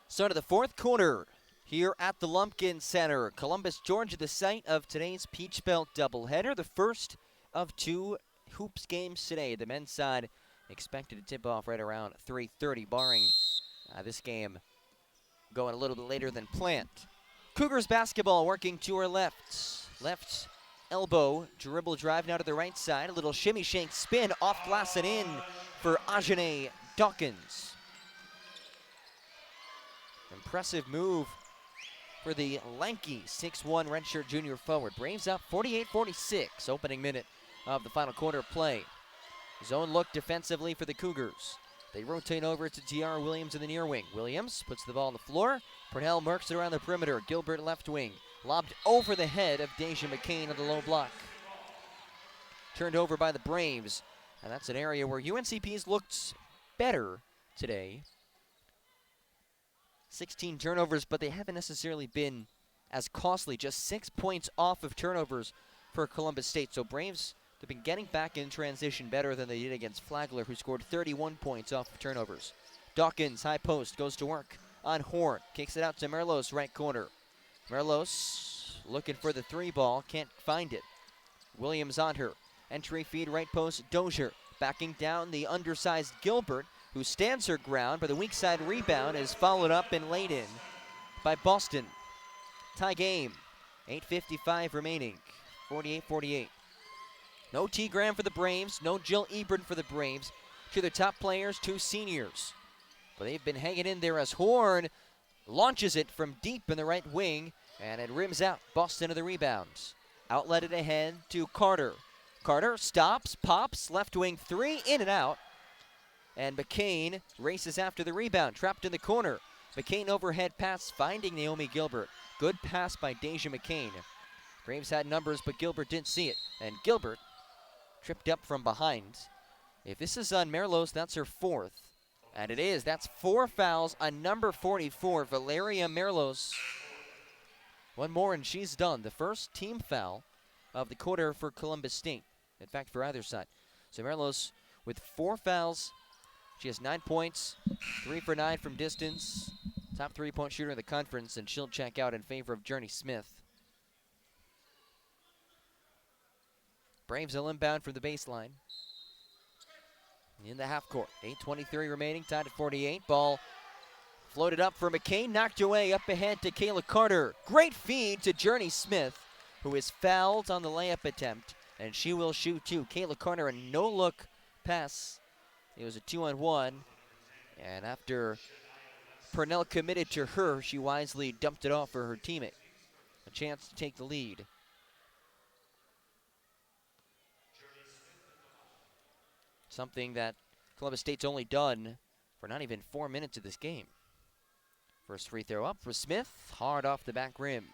Start of the fourth quarter here at the Lumpkin Center. Columbus, Georgia, the site of today's Peach Belt doubleheader, the first of 2 hoops games today. The men's side expected to tip off right around 3:30, barring this game going a little bit later than planned. Cougars basketball working to her left. Left elbow dribble drive now to the right side. A little shimmy shake spin off glass and in for Ajane Dawkins. Impressive move for the lanky 6'1" redshirt junior forward. Braves up 48-46, opening minute of the final quarter play. Zone look defensively for the Cougars. They rotate over to Tiara Williams in the near wing. Williams puts the ball on the floor. Purnell mercs it around the perimeter. Gilbert left wing. Lobbed over the head of Deja McCain on the low block. Turned over by the Braves. And that's an area where UNCP's looked better today. 16 turnovers, but they haven't necessarily been as costly. Just 6 points off of turnovers for Columbus State. So Braves, they've been getting back in transition better than they did against Flagler, who scored 31 points off of turnovers. Dawkins, high post, goes to work on Horn. Kicks it out to Merlos, right corner. Merlos looking for the 3 ball, can't find it. Williams on her. Entry feed, right post, Dozier. Backing down the undersized Gilbert, who stands her ground, but the weak side rebound is followed up and laid in by Boston. Tie game, 8:55 remaining, 48-48. No T. Graham for the Braves, no Jill Ebron for the Braves. Two of their top players, two seniors. But they've been hanging in there as Horn launches it from deep in the right wing, and it rims out. Boston to the rebounds. Outlet it ahead to Carter. Carter stops, pops, left wing three, in and out. And McCain races after the rebound, trapped in the corner. McCain overhead pass, finding Naomi Gilbert. Good pass by Deja McCain. Braves had numbers, but Gilbert didn't see it. And Gilbert tripped up from behind. If this is on Merlos, that's her fourth. And it is. That's 4 fouls on number 44, Valeria Merlos. One more and she's done. The first team foul of the quarter for Columbus State. In fact, for either side. So Merlos with 4 fouls. She has 9 points, 3 for 9 from distance. Top 3-point shooter in the conference, and she'll check out in favor of Journey Smith. Braves will inbound from the baseline. In the half court, 8:23 remaining, tied at 48. Ball floated up for McCain, knocked away up ahead to Kayla Carter. Great feed to Journey Smith, who is fouled on the layup attempt, and she will shoot two. Kayla Carter, a no-look pass. It was a 2-on-1, and after Purnell committed to her, she wisely dumped it off for her teammate. A chance to take the lead. Something that Columbus State's only done for not even 4 minutes of this game. First free throw up for Smith, hard off the back rim.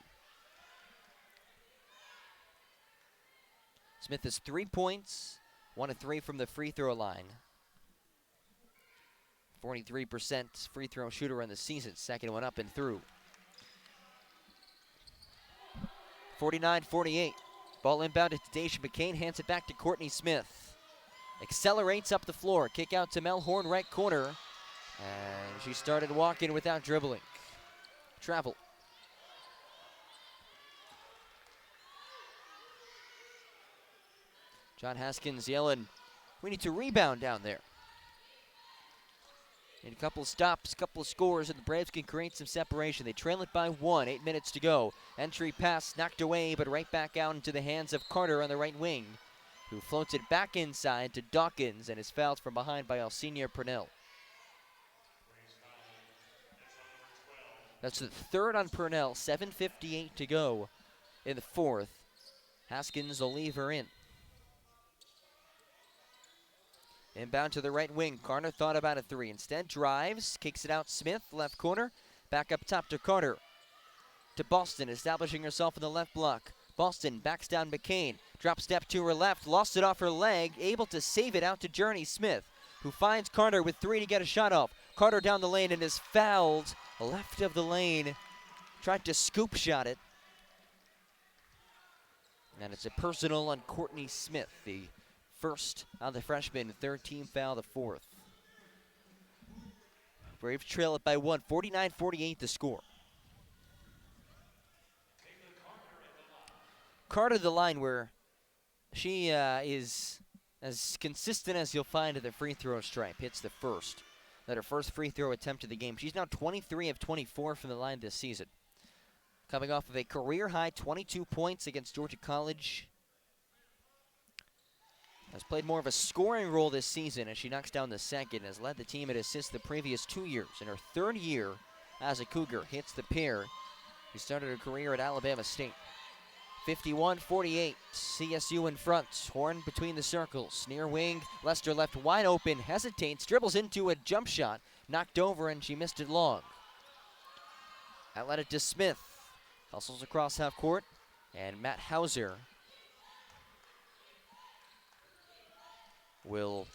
Smith has 3 points, 1 of 3 from the free throw line. 43% free throw shooter in the season, second one up and through. 49-48. Ball inbounded to Deja McCain, hands it back to Courtney Smith. Accelerates up the floor, kick out to Mel Horn, right corner. And she started walking without dribbling. Travel. John Haskins yelling, we need to rebound down there. Need a couple of stops, a couple of scores, and the Braves can create some separation. They trail it by 1, 8 minutes to go. Entry pass knocked away, but right back out into the hands of Carter on the right wing, who floats it back inside to Dawkins and is fouled from behind by Alcina Purnell. That's the third on Purnell, 7:58 to go in the fourth. Haskins will leave her in. Inbound to the right wing. Carter thought about a 3. Instead drives, kicks it out Smith, left corner. Back up top to Carter. To Boston, establishing herself in the left block. Boston backs down McCain. Drop step to her left, lost it off her leg, able to save it out to Journey Smith, who finds Carter with 3 to get a shot off. Carter down the lane and is fouled left of the lane. Tried to scoop shot it. And it's a personal on Courtney Smith, the first on the freshman, third team foul, the fourth. Braves trail it by 1, 49-48 the score. Carter the line where she is as consistent as you'll find at the free throw stripe. Hits the first. That her first free throw attempt of the game. She's now 23 of 24 from the line this season. Coming off of a career-high 22 points against Georgia College. Has played more of a scoring role this season as she knocks down the second. Has led the team in assists the previous 2 years. In her third year as a Cougar, hits the pair. She started her career at Alabama State. 51-48, CSU in front. Horn between the circles. Near wing, Lester left wide open, hesitates, dribbles into a jump shot. Knocked over and she missed it long. Outlet it to Smith. Hustles across half court. And Matt Hauser will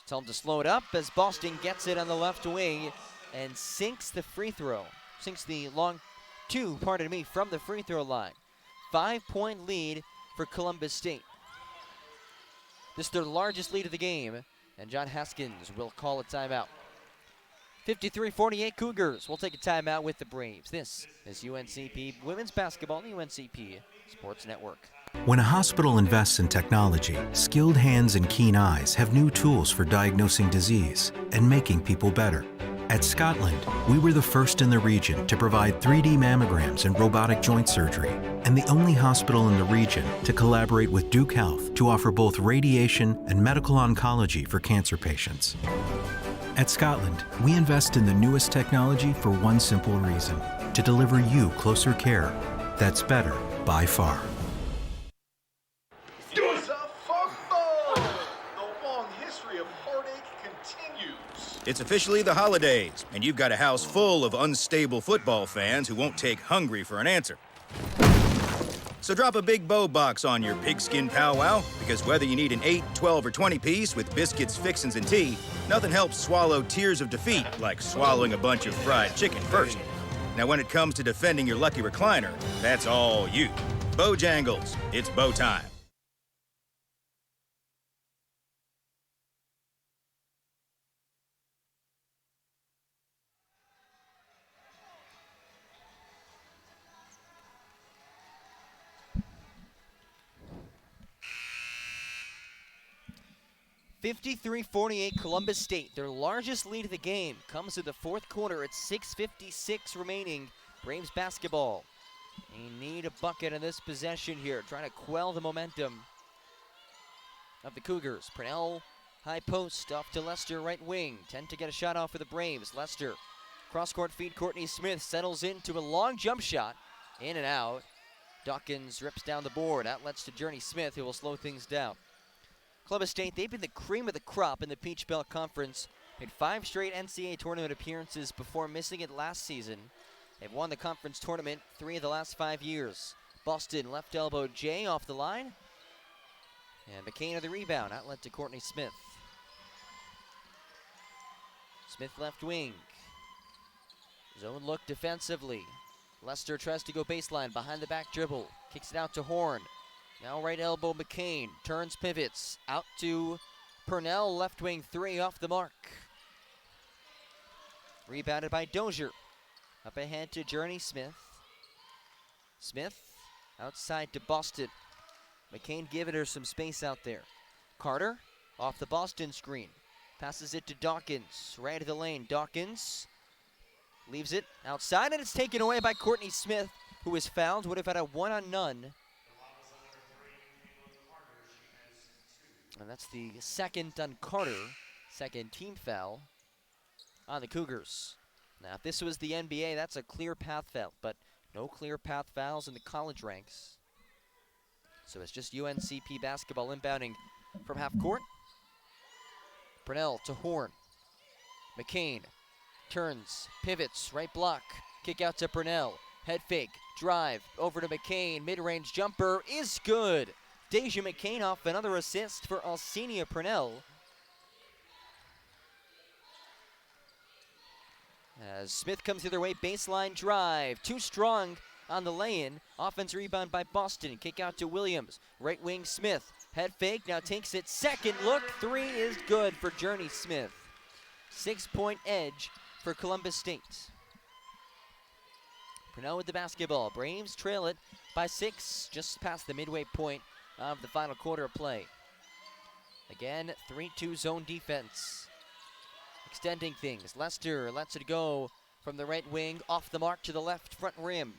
tell him to slow it up as Boston gets it on the left wing and sinks the free throw. Sinks the long two, from the free throw line. 5-point lead for Columbus State. This is their largest lead of the game, and John Haskins will call a timeout. 53-48 Cougars. We'll take a timeout with the Braves. This is UNCP Women's Basketball on the UNCP Sports Network. When a hospital invests in technology, skilled hands and keen eyes have new tools for diagnosing disease and making people better. At Scotland, we were the first in the region to provide 3D mammograms and robotic joint surgery, and the only hospital in the region to collaborate with Duke Health to offer both radiation and medical oncology for cancer patients. At Scotland, we invest in the newest technology for one simple reason: to deliver you closer care that's better by far. It's a football! The long history of heartache continues. It's officially the holidays, and you've got a house full of unstable football fans who won't take hungry for an answer. So drop a big bow box on your pigskin powwow, because whether you need an 8, 12, or 20 piece with biscuits, fixins, and tea, nothing helps swallow tears of defeat like swallowing a bunch of fried chicken first. Now, when it comes to defending your lucky recliner, that's all you. Bojangles, it's bow time. (53-48) Columbus State. Their largest lead of the game comes in the fourth quarter at 6:56 remaining. Braves basketball. They need a bucket in this possession here, trying to quell the momentum of the Cougars. Purnell, high post, off to Lester, right wing. 10 to get a shot off for the Braves. Lester, cross-court feed, Courtney Smith settles into a long jump shot. In and out. Dawkins rips down the board. Outlets to Journey Smith, who will slow things down. Columbus State, they've been the cream of the crop in the Peach Belt Conference. Made 5 straight NCAA tournament appearances before missing it last season. They've won the conference tournament 3 of the last 5 years. Boston, left elbow Jay off the line. And McCain of the rebound, outlet to Courtney Smith. Smith left wing. Zone look defensively. Lester tries to go baseline, behind the back dribble. Kicks it out to Horn. Now right elbow McCain, turns, pivots, out to Purnell, left wing 3 off the mark. Rebounded by Dozier. Up ahead to Journey Smith. Smith outside to Boston. McCain giving her some space out there. Carter off the Boston screen. Passes it to Dawkins, right of the lane. Dawkins leaves it outside, and it's taken away by Courtney Smith, who was fouled, would have had a 1-on-none. And that's the second on Carter, second team foul on the Cougars. Now, if this was the NBA, that's a clear path foul, but no clear path fouls in the college ranks. So it's just UNCP basketball inbounding from half court. Purnell to Horn. McCain turns, pivots, right block. Kick out to Purnell. Head fake, drive, over to McCain. Mid-range jumper is good. Deja McCain off another assist for Alcenia Purnell. As Smith comes the other way, baseline drive. Too strong on the lay-in. Offense rebound by Boston. Kick out to Williams. Right wing Smith. Head fake, now takes it. Second look, 3 is good for Journey Smith. 6-point edge for Columbus State. Purnell with the basketball. Braves trail it by 6, just past the midway point of the final quarter of play. Again, 3-2 zone defense. Extending things. Lester lets it go from the right wing, off the mark to the left front rim.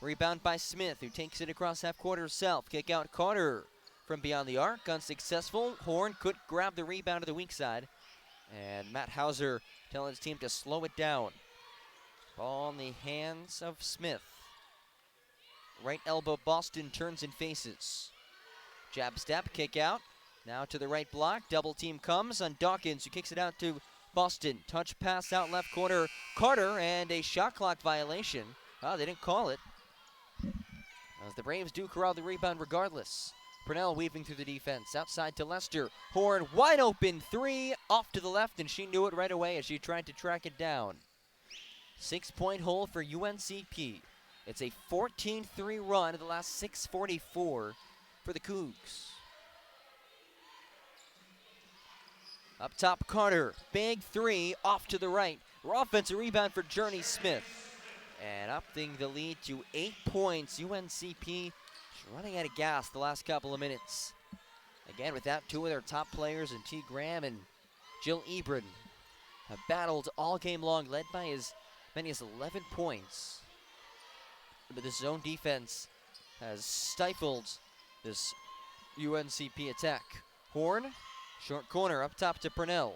Rebound by Smith, who takes it across half court herself. Kick out Carter from beyond the arc, unsuccessful. Horn could grab the rebound to the weak side. And Matt Hauser telling his team to slow it down. Ball in the hands of Smith. Right elbow Boston turns and faces. Jab step, kick out. Now to the right block. Double team comes on Dawkins, who kicks it out to Boston. Touch pass out left corner. Carter, and a shot clock violation. Oh, they didn't call it. As the Braves do corral the rebound regardless. Purnell weaving through the defense. Outside to Lester. Horn wide open 3 off to the left, and she knew it right away as she tried to track it down. 6-point hole for UNCP. It's a 14-3 run in the last 6:44 for the Cougs. Up top, Carter. Big 3 off to the right. Offensive rebound for Journey Smith. And upping the lead to 8 points. UNCP running out of gas the last couple of minutes. Again, without 2 of their top players in T. Graham and Jill Ebron. have battled all game long, led by as many as 11 points. But this zone defense has stifled this UNCP attack. Horn, short corner, up top to Purnell.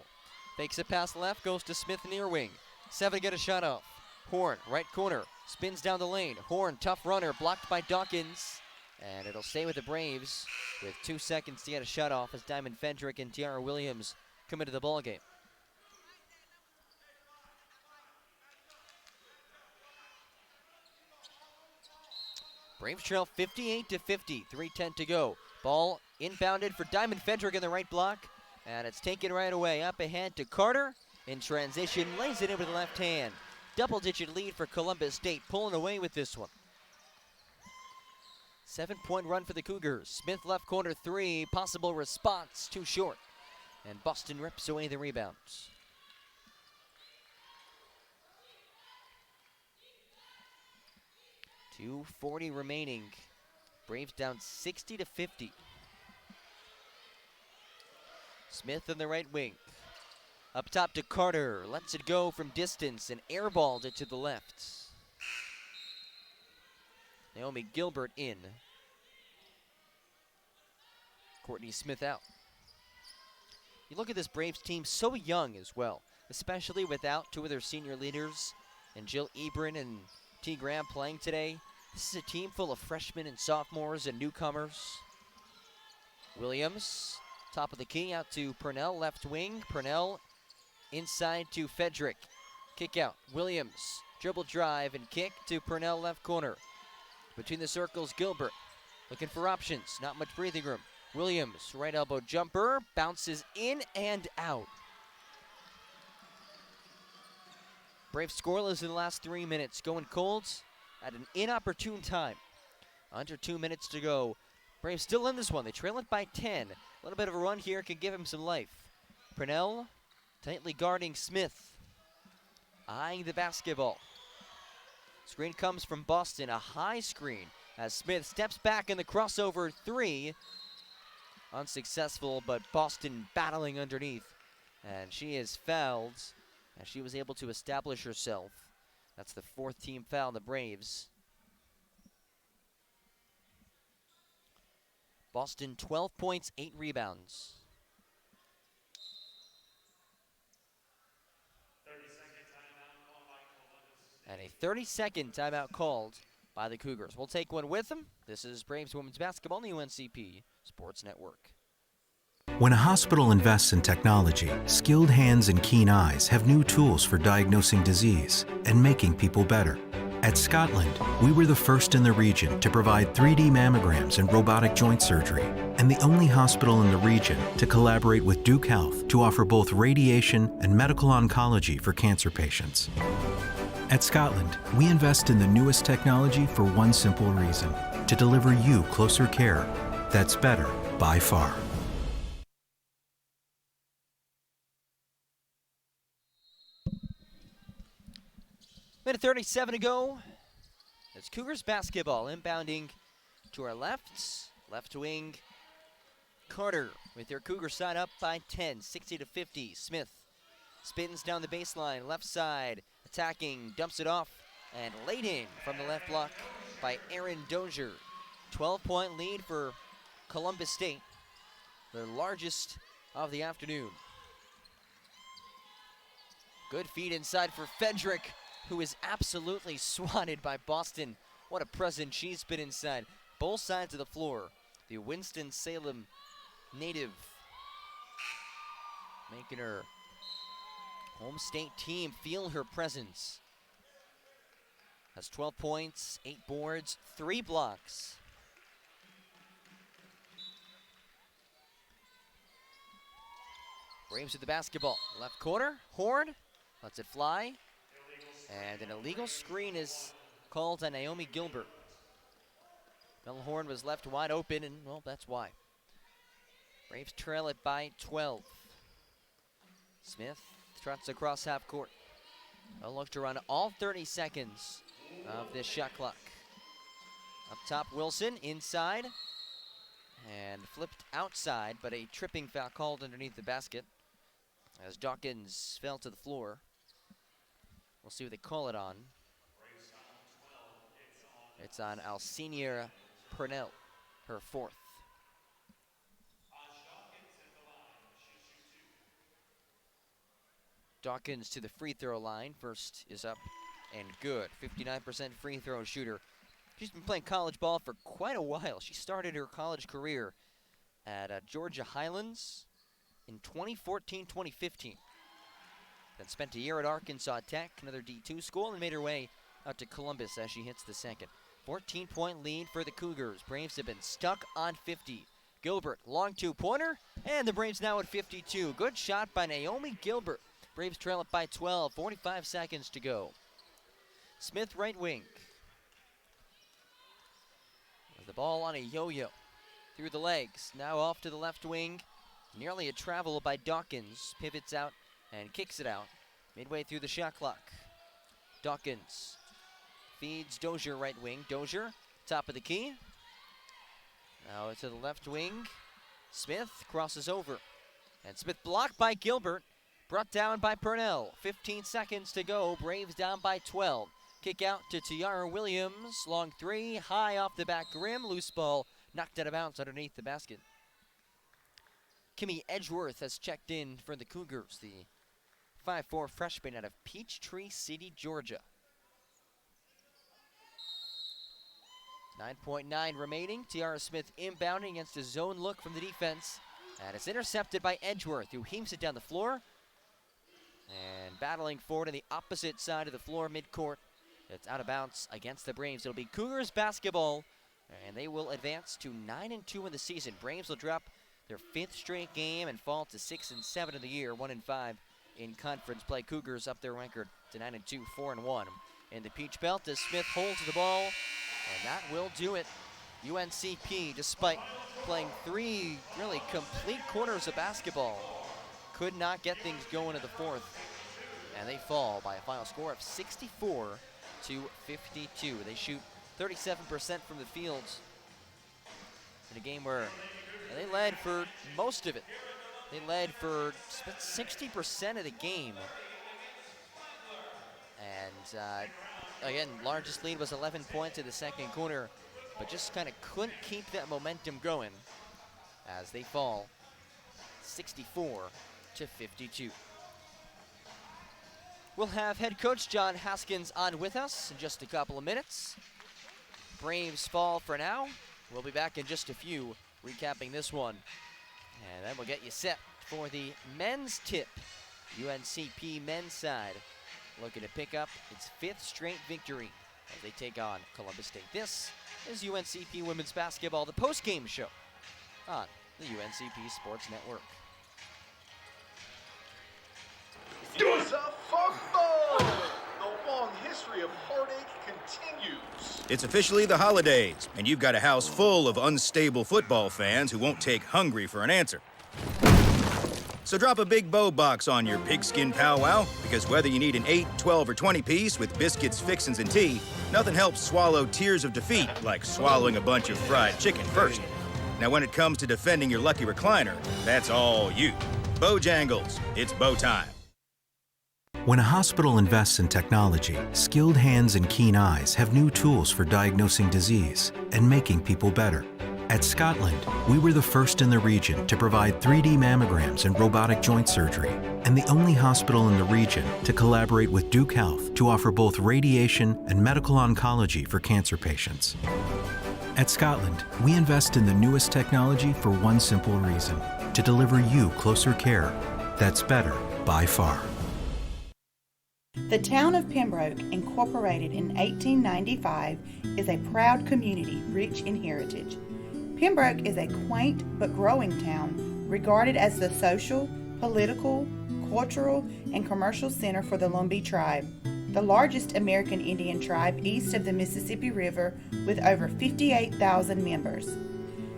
Fakes a pass left, goes to Smith near wing. 7 to get a shot off. Horn, right corner, spins down the lane. Horn, tough runner, blocked by Dawkins. And it'll stay with the Braves with 2 seconds to get a shot off as Diamond Fendrick and Tiara Williams come into the ballgame. Braves trail 58-50, 3:10 to go. Ball inbounded for Diamond Fendrick in the right block, and it's taken right away. Up ahead to Carter. In transition, lays it in with the left hand. Double-digit lead for Columbus State, pulling away with this one. 7-point run for the Cougars. Smith left corner 3, possible response, too short. And Boston rips away the rebounds. .240 remaining. Braves down 60-50. Smith in the right wing. Up top to Carter. Lets it go from distance and airballed it to the left. Naomi Gilbert in. Courtney Smith out. You look at this Braves team, so young as well, especially without 2 of their senior leaders, and Jill Ebron and T. Graham playing today. This is a team full of freshmen and sophomores and newcomers. Williams, top of the key, out to Purnell, left wing. Purnell inside to Fedrick. Kick out. Williams, dribble drive and kick to Purnell, left corner. Between the circles, Gilbert looking for options. Not much breathing room. Williams, right elbow jumper, bounces in and out. Braves scoreless in the last 3 minutes. Going cold at an inopportune time. Under 2 minutes to go. Braves still in this one. They trail it by 10. A little bit of a run here can give him some life. Purnell tightly guarding Smith. Eyeing the basketball. Screen comes from Boston. A high screen as Smith steps back in the crossover 3. Unsuccessful, but Boston battling underneath. And she is fouled as she was able to establish herself. That's the 4th team foul on the Braves. Boston 12 points, 8 rebounds. And a 30-second timeout called by the Cougars. We'll take one with them. This is Braves women's basketball on the UNCP Sports Network. When a hospital invests in technology, skilled hands and keen eyes have new tools for diagnosing disease and making people better. At Scotland, we were the first in the region to provide 3D mammograms and robotic joint surgery, and the only hospital in the region to collaborate with Duke Health to offer both radiation and medical oncology for cancer patients. At Scotland, we invest in the newest technology for one simple reason: to deliver you closer care that's better by far. Minute 37 to go. It's Cougars basketball inbounding to our left. Left wing, Carter with their Cougar side up by 10, 60-50. Smith spins down the baseline, left side, attacking, dumps it off, and laid in from the left block by Aaron Dozier. 12-point lead for Columbus State, the largest of the afternoon. Good feed inside for Fendrick, who is absolutely swatted by Boston. What a presence she's been inside. Both sides of the floor. The Winston-Salem native making her home state team feel her presence. Has 12 points, 8 boards, 3 blocks. Braves with the basketball. Left corner, Horn lets it fly. And an illegal screen is called on Naomi Gilbert. Mel Horn was left wide open, and, well, that's why. Braves trail it by 12. Smith trots across half court. They'll look to run all 30 seconds of this shot clock. Up top, Wilson inside. And flipped outside, but a tripping foul called underneath the basket as Dawkins fell to the floor. We'll see what they call it on. It's on Alcenia Purnell, her fourth. Dawkins to the free throw line. First is up and good. 59% free throw shooter. She's been playing college ball for quite a while. She started her college career at Georgia Highlands in 2014-2015. Then spent a year at Arkansas Tech, another D2 school, and made her way out to Columbus as she hits the second. 14-point lead for the Cougars. Braves have been stuck on 50. Gilbert, long two-pointer, and the Braves now at 52. Good shot by Naomi Gilbert. Braves trail it by 12, 45 seconds to go. Smith right wing. With the ball on a yo-yo through the legs. Now off to the left wing. Nearly a travel by Dawkins. Pivots out and kicks it out. Midway through the shot clock. Dawkins feeds Dozier right wing. Dozier, top of the key. Now to the left wing. Smith crosses over. And Smith blocked by Gilbert. Brought down by Purnell. 15 seconds to go. Braves down by 12. Kick out to Tiara Williams. Long three, high off the back rim. Loose ball knocked out of bounds underneath the basket. Kimmy Edgeworth has checked in for the Cougars, the 5'4" freshman out of Peachtree City, Georgia. 9.9 remaining. Tiara Smith inbounding against a zone look from the defense. And it's intercepted by Edgeworth, who heaves it down the floor. And battling forward on the opposite side of the floor, midcourt. It's out of bounds against the Braves. It'll be Cougars basketball, and they will advance to 9-2 in the season. Braves will drop their 5th straight game and fall to 6-7 in the year, 1-5 in conference play. Cougars up their record to 9-2, 4-1 in the Peach Belt as Smith holds the ball, and that will do it. UNCP, despite playing 3 really complete quarters of basketball, could not get things going in the 4th, and they fall by a final score of 64-52. They shoot 37% from the field in a game where they led for most of it. They led for 60% of the game. And again, largest lead was 11 points in the second quarter, but just kind of couldn't keep that momentum going as they fall 64-52. We'll have head coach John Haskins on with us in just a couple of minutes. Braves fall for now. We'll be back in just a few, recapping this one. And then we'll get you set for the men's tip. UNCP men's side looking to pick up its 5th straight victory as they take on Columbus State. This is UNCP women's basketball, the post-game show on the UNCP Sports Network. It's a football! The long history of heartache continues. It's officially the holidays, and you've got a house full of unstable football fans who won't take hungry for an answer. So drop a big bow box on your pigskin powwow, because whether you need an 8, 12, or 20 piece with biscuits, fixins, and tea, nothing helps swallow tears of defeat like swallowing a bunch of fried chicken first. Now when it comes to defending your lucky recliner, that's all you. Bojangles, it's bow time. When a hospital invests in technology, skilled hands and keen eyes have new tools for diagnosing disease and making people better. At Scotland, we were the first in the region to provide 3D mammograms and robotic joint surgery, and the only hospital in the region to collaborate with Duke Health to offer both radiation and medical oncology for cancer patients. At Scotland, we invest in the newest technology for one simple reason: to deliver you closer care that's better by far. The town of Pembroke, incorporated in 1895, is a proud community rich in heritage. Pembroke is a quaint but growing town, regarded as the social, political, cultural, and commercial center for the Lumbee tribe, the largest American Indian tribe east of the Mississippi River with over 58,000 members.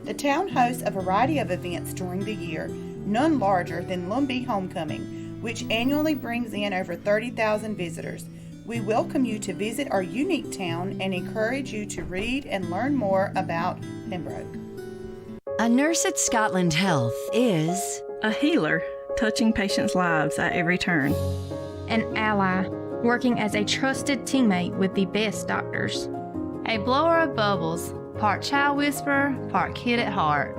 The town hosts a variety of events during the year, none larger than Lumbee Homecoming, which annually brings in over 30,000 visitors. We welcome you to visit our unique town and encourage you to read and learn more about Pembroke. A nurse at Scotland Health is a healer, touching patients' lives at every turn. An ally, working as a trusted teammate with the best doctors. A blower of bubbles, part child whisperer, part kid at heart.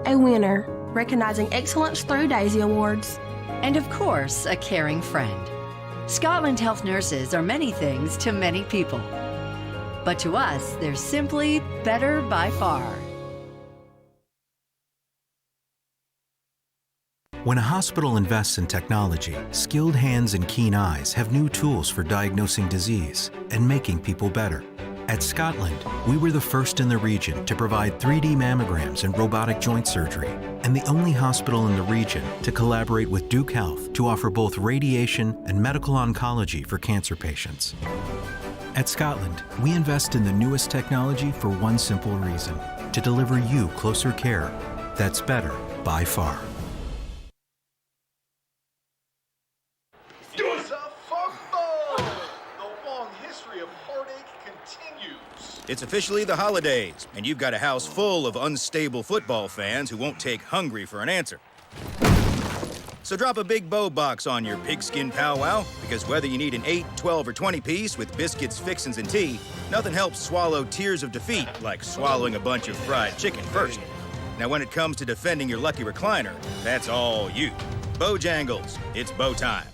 A winner, recognizing excellence through Daisy Awards. And of course, a caring friend. Scotland Health nurses are many things to many people. But to us, they're simply better by far. When a hospital invests in technology, skilled hands and keen eyes have new tools for diagnosing disease and making people better. At Scotland, we were the first in the region to provide 3D mammograms and robotic joint surgery, and the only hospital in the region to collaborate with Duke Health to offer both radiation and medical oncology for cancer patients. At Scotland, we invest in the newest technology for one simple reason: to deliver you closer care that's better by far. It's a football! The long history of heartache continues. It's officially the holidays, and you've got a house full of unstable football fans who won't take hungry for an answer. So drop a big bow box on your pigskin powwow, because whether you need an 8, 12, or 20 piece with biscuits, fixins, and tea, nothing helps swallow tears of defeat like swallowing a bunch of fried chicken first. Now, when it comes to defending your lucky recliner, that's all you. Bojangles, it's bow time.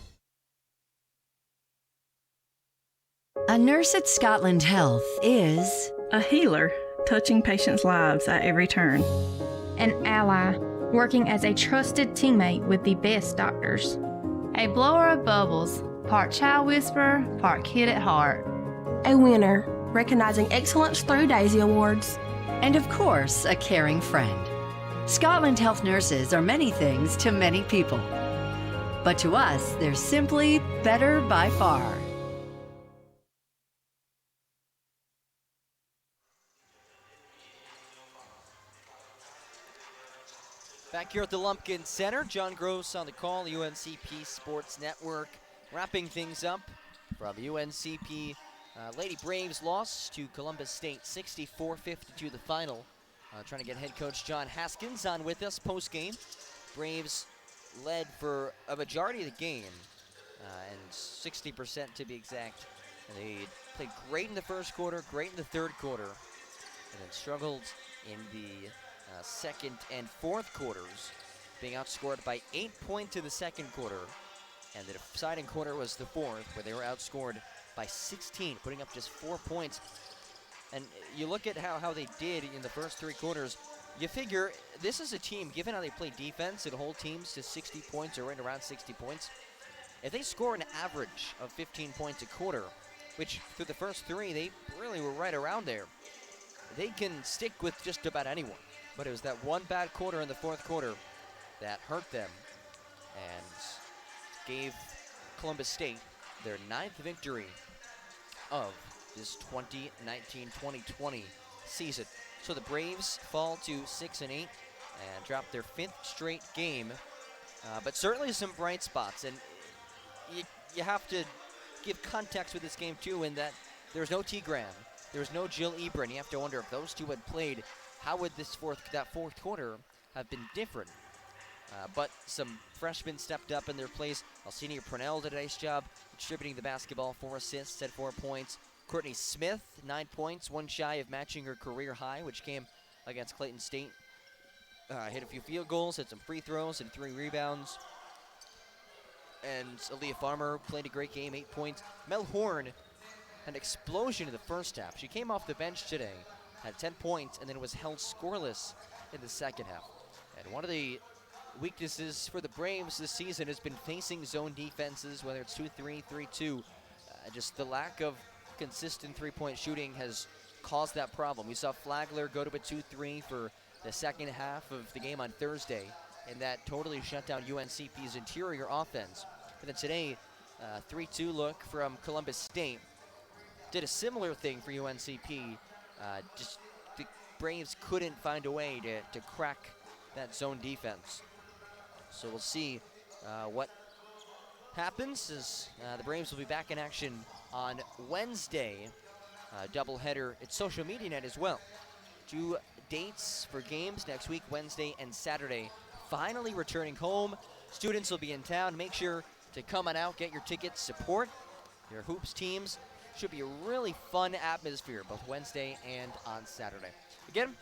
A nurse at Scotland Health is a healer, touching patients' lives at every turn. An ally, working as a trusted teammate with the best doctors. A blower of bubbles, part child whisperer, part kid at heart. A winner, recognizing excellence through Daisy Awards. And of course, a caring friend. Scotland Health nurses are many things to many people. But to us, they're simply better by far. Back here at the Lumpkin Center, John Gross on the call, the UNCP Sports Network, wrapping things up from UNCP. Lady Braves lost to Columbus State 64-52 the final. Trying to get head coach John Haskins on with us post-game. Braves led for a majority of the game, and 60% to be exact. And they played great in the first quarter, great in the third quarter, and then struggled in the second and fourth quarters, being outscored by 8 points in the second quarter, and the deciding quarter was the fourth, where they were outscored by 16, putting up just 4 points. And you look at how they did in the first three quarters, you figure this is a team, given how they play defense and hold teams to 60 points or right around 60 points, if they score an average of 15 points a quarter, which through the first three, they really were right around there, they can stick with just about anyone. But it was that one bad quarter in the fourth quarter that hurt them and gave Columbus State their 9th victory of this 2019-2020 season. So the Braves fall to 6-8 and drop their 5th straight game. But certainly some bright spots, and you have to give context with this game too, in that there was no T. Graham, there was no Jill Ebron. You have to wonder if those two had played, how would that fourth quarter have been different? But some freshmen stepped up in their place. Alcina Purnell did a nice job distributing the basketball, 4 assists at 4 points. Courtney Smith, 9 points, one shy of matching her career high, which came against Clayton State. Hit a few field goals, had some free throws, and 3 rebounds. And Aaliyah Farmer played a great game, 8 points. Mel Horn, an explosion in the first half. She came off the bench today, had 10 points, and then was held scoreless in the second half. And one of the weaknesses for the Braves this season has been facing zone defenses, whether it's 2-3, 3-2. Just the lack of consistent three-point shooting has caused that problem. We saw Flagler go to a 2-3 for the second half of the game on Thursday, and that totally shut down UNCP's interior offense. But then today, 3-2 look from Columbus State did a similar thing for UNCP. Just the Braves couldn't find a way to crack that zone defense. So we'll see what happens as the Braves will be back in action on Wednesday. Doubleheader at Social Media Net as well. 2 dates for games next week, Wednesday and Saturday. Finally returning home Students will be in town. Make sure to come on out, get your tickets, support your hoops teams. Should be a really fun atmosphere both Wednesday and on Saturday. Again,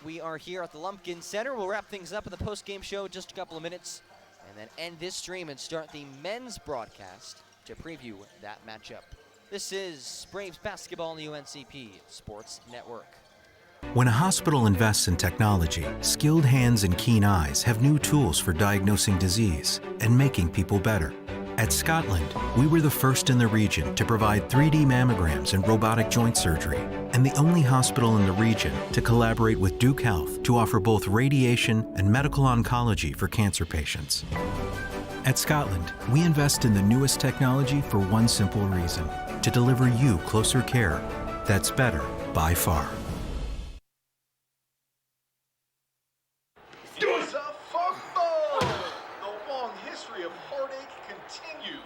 we are here at the Lumpkin Center. We'll wrap things up in the post-game show in just a couple of minutes and then end this stream and start the men's broadcast to preview that matchup. This is Braves basketball on the UNCP Sports Network. When a hospital invests in technology, skilled hands and keen eyes have new tools for diagnosing disease and making people better. At Scotland, we were the first in the region to provide 3D mammograms and robotic joint surgery, and the only hospital in the region to collaborate with Duke Health to offer both radiation and medical oncology for cancer patients. At Scotland, we invest in the newest technology for one simple reason: to deliver you closer care that's better by far. It's a football! The long history of heartache continues.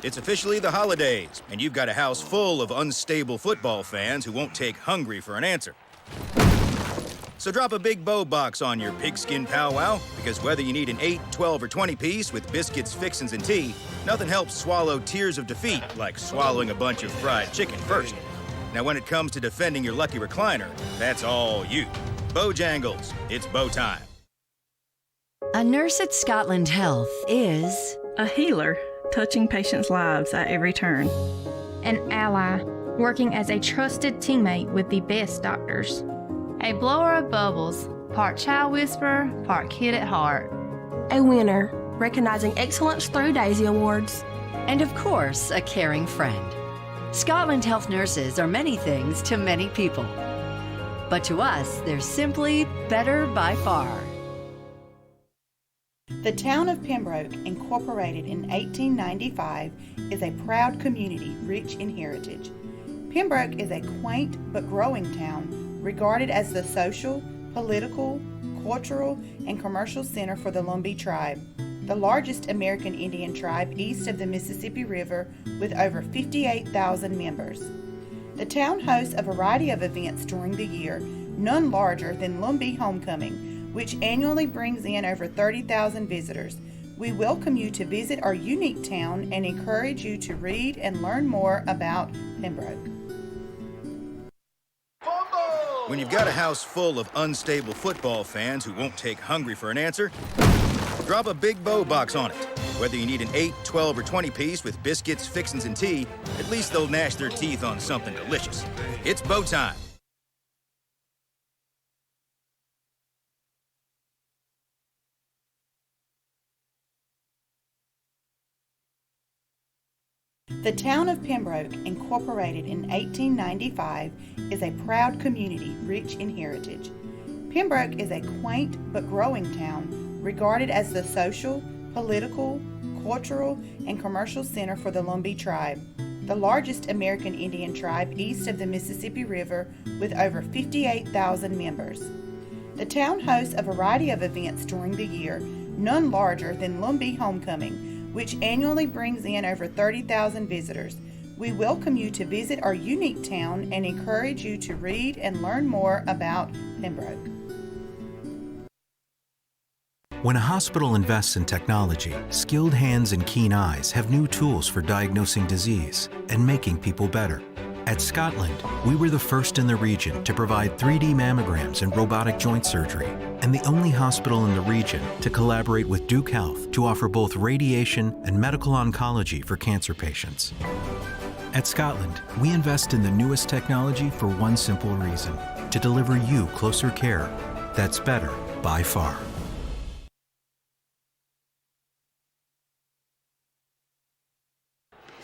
It's officially the holidays, and you've got a house full of unstable football fans who won't take hungry for an answer. So drop a big bow box on your pigskin powwow, because whether you need an 8, 12, or 20 piece with biscuits, fixins, and tea, nothing helps swallow tears of defeat like swallowing a bunch of fried chicken first. Now when it comes to defending your lucky recliner, that's all you. Bojangles, it's bow time. A nurse at Scotland Health is a healer, touching patients' lives at every turn. An ally, working as a trusted teammate with the best doctors. A blower of bubbles, part child whisperer, part kid at heart. A winner, recognizing excellence through Daisy Awards. And of course, a caring friend. Scotland Health nurses are many things to many people. But to us, they're simply better by far. The town of Pembroke, incorporated in 1895, is a proud community rich in heritage. Pembroke is a quaint but growing town, regarded as the social, political, cultural, and commercial center for the Lumbee tribe, the largest American Indian tribe east of the Mississippi River with over 58,000 members. The town hosts a variety of events during the year, none larger than Lumbee Homecoming, which annually brings in over 30,000 visitors. We welcome you to visit our unique town and encourage you to read and learn more about Pembroke. When you've got a house full of unstable football fans who won't take hungry for an answer, drop a big bow box on it. Whether you need an 8, 12, or 20 piece with biscuits, fixins, and tea, at least they'll gnash their teeth on something delicious. It's bow time. The town of Pembroke, incorporated in 1895, is a proud community rich in heritage. Pembroke is a quaint but growing town, regarded as the social, political, cultural, and commercial center for the Lumbee tribe, the largest American Indian tribe east of the Mississippi River with over 58,000 members. The town hosts a variety of events during the year, none larger than Lumbee Homecoming, which annually brings in over 30,000 visitors. We welcome you to visit our unique town and encourage you to read and learn more about Pembroke. When a hospital invests in technology, skilled hands and keen eyes have new tools for diagnosing disease and making people better. At Scotland, we were the first in the region to provide 3D mammograms and robotic joint surgery, and the only hospital in the region to collaborate with Duke Health to offer both radiation and medical oncology for cancer patients. At Scotland, we invest in the newest technology for one simple reason: to deliver you closer care that's better by far.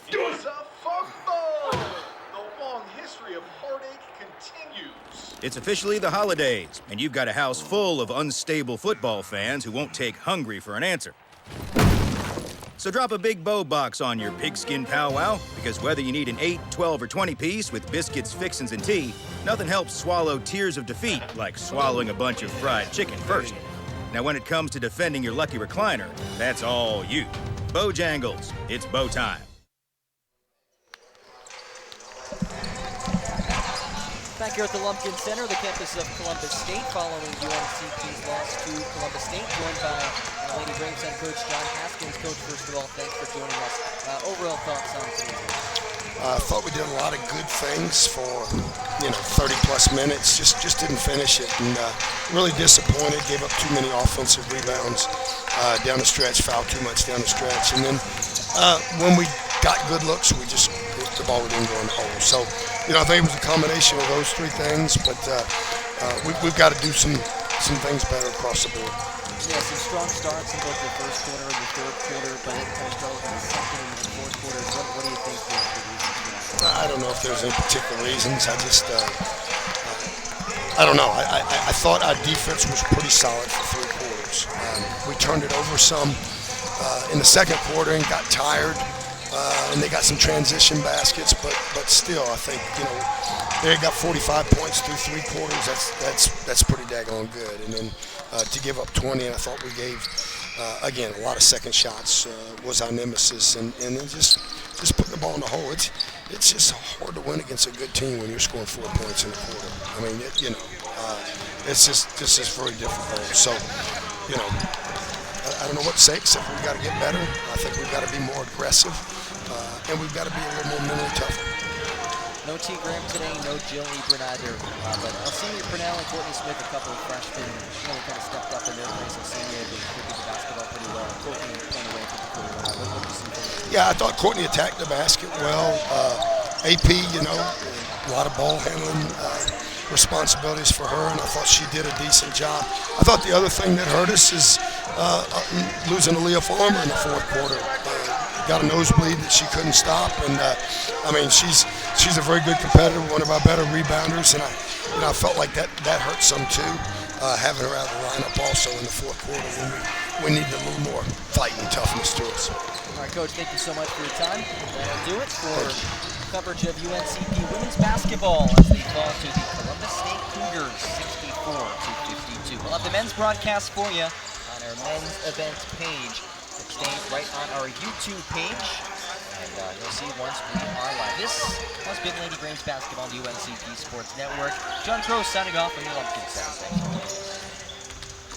It's a football! The long history of heartache continues. It's officially the holidays, and you've got a house full of unstable football fans who won't take hungry for an answer. So drop a big bow box on your pigskin powwow, because whether you need an 8, 12, or 20 piece with biscuits, fixins, and tea, nothing helps swallow tears of defeat like swallowing a bunch of fried chicken first. Now when it comes to defending your lucky recliner, that's all you. Bojangles, it's bow time. Back here at the Lumpkin Center, the campus of Columbus State, following UNCP's loss to Columbus State, joined by Lady Braves head coach John Haskins. Coach, first of all, thanks for joining us. Overall thoughts on today's game? I thought we did a lot of good things for 30-plus minutes. Just didn't finish it, and really disappointed. Gave up too many offensive rebounds down the stretch, fouled too much down the stretch, and then when we got good looks, the ball didn't go in the hole. So, I think it was a combination of those three things, but we've got to do some things better across the board. Yeah, some strong starts in both the first quarter and the third quarter, but it kind of struggled in the second and the fourth quarter. What do you think the reasons for that? I don't know if there's any particular reasons. I don't know. I thought our defense was pretty solid for 3 quarters. We turned it over some in the second quarter and got tired. And they got some transition baskets, but still, I think they got 45 points through 3 quarters. That's pretty daggone good. And then to give up 20, and I thought we gave again a lot of second shots was our nemesis, and then just putting the ball in the hole. It's just hard to win against a good team when you're scoring 4 points in a quarter. I mean, it's just very difficult. So, I don't know what to say except we've got to get better. I think we've got to be more aggressive. And we've got to be a little more mentally tougher. No T. Graham today, no Jill Ebron either. But Senior Purnell and Courtney Smith, a couple of freshmen, really kind of stepped up in their place. And Senior, they did the basketball pretty well. Courtney playing away particularly well. What did you see from them? Yeah, I thought Courtney attacked the basket well. AP, a lot of ball handling responsibilities for her, and I thought she did a decent job. I thought the other thing that hurt us is losing Aaliyah Farmer in the fourth quarter. Got a nosebleed that she couldn't stop, and she's a very good competitor, one of our better rebounders, and I felt like that hurt some too, having her out of the lineup also in the fourth quarter when we needed a little more fight and toughness to us. All right, Coach, thank you so much for your time. That'll do it for coverage of UNCP women's basketball as they fall to the Columbus State Cougars, 64-52. We'll have the men's broadcast for you on our men's event page. Staying right on our YouTube page, and you'll see once we are live. This has been Lady Braves basketball on the UNCP Sports Network. John Crow signing off from the Lumpkin Center.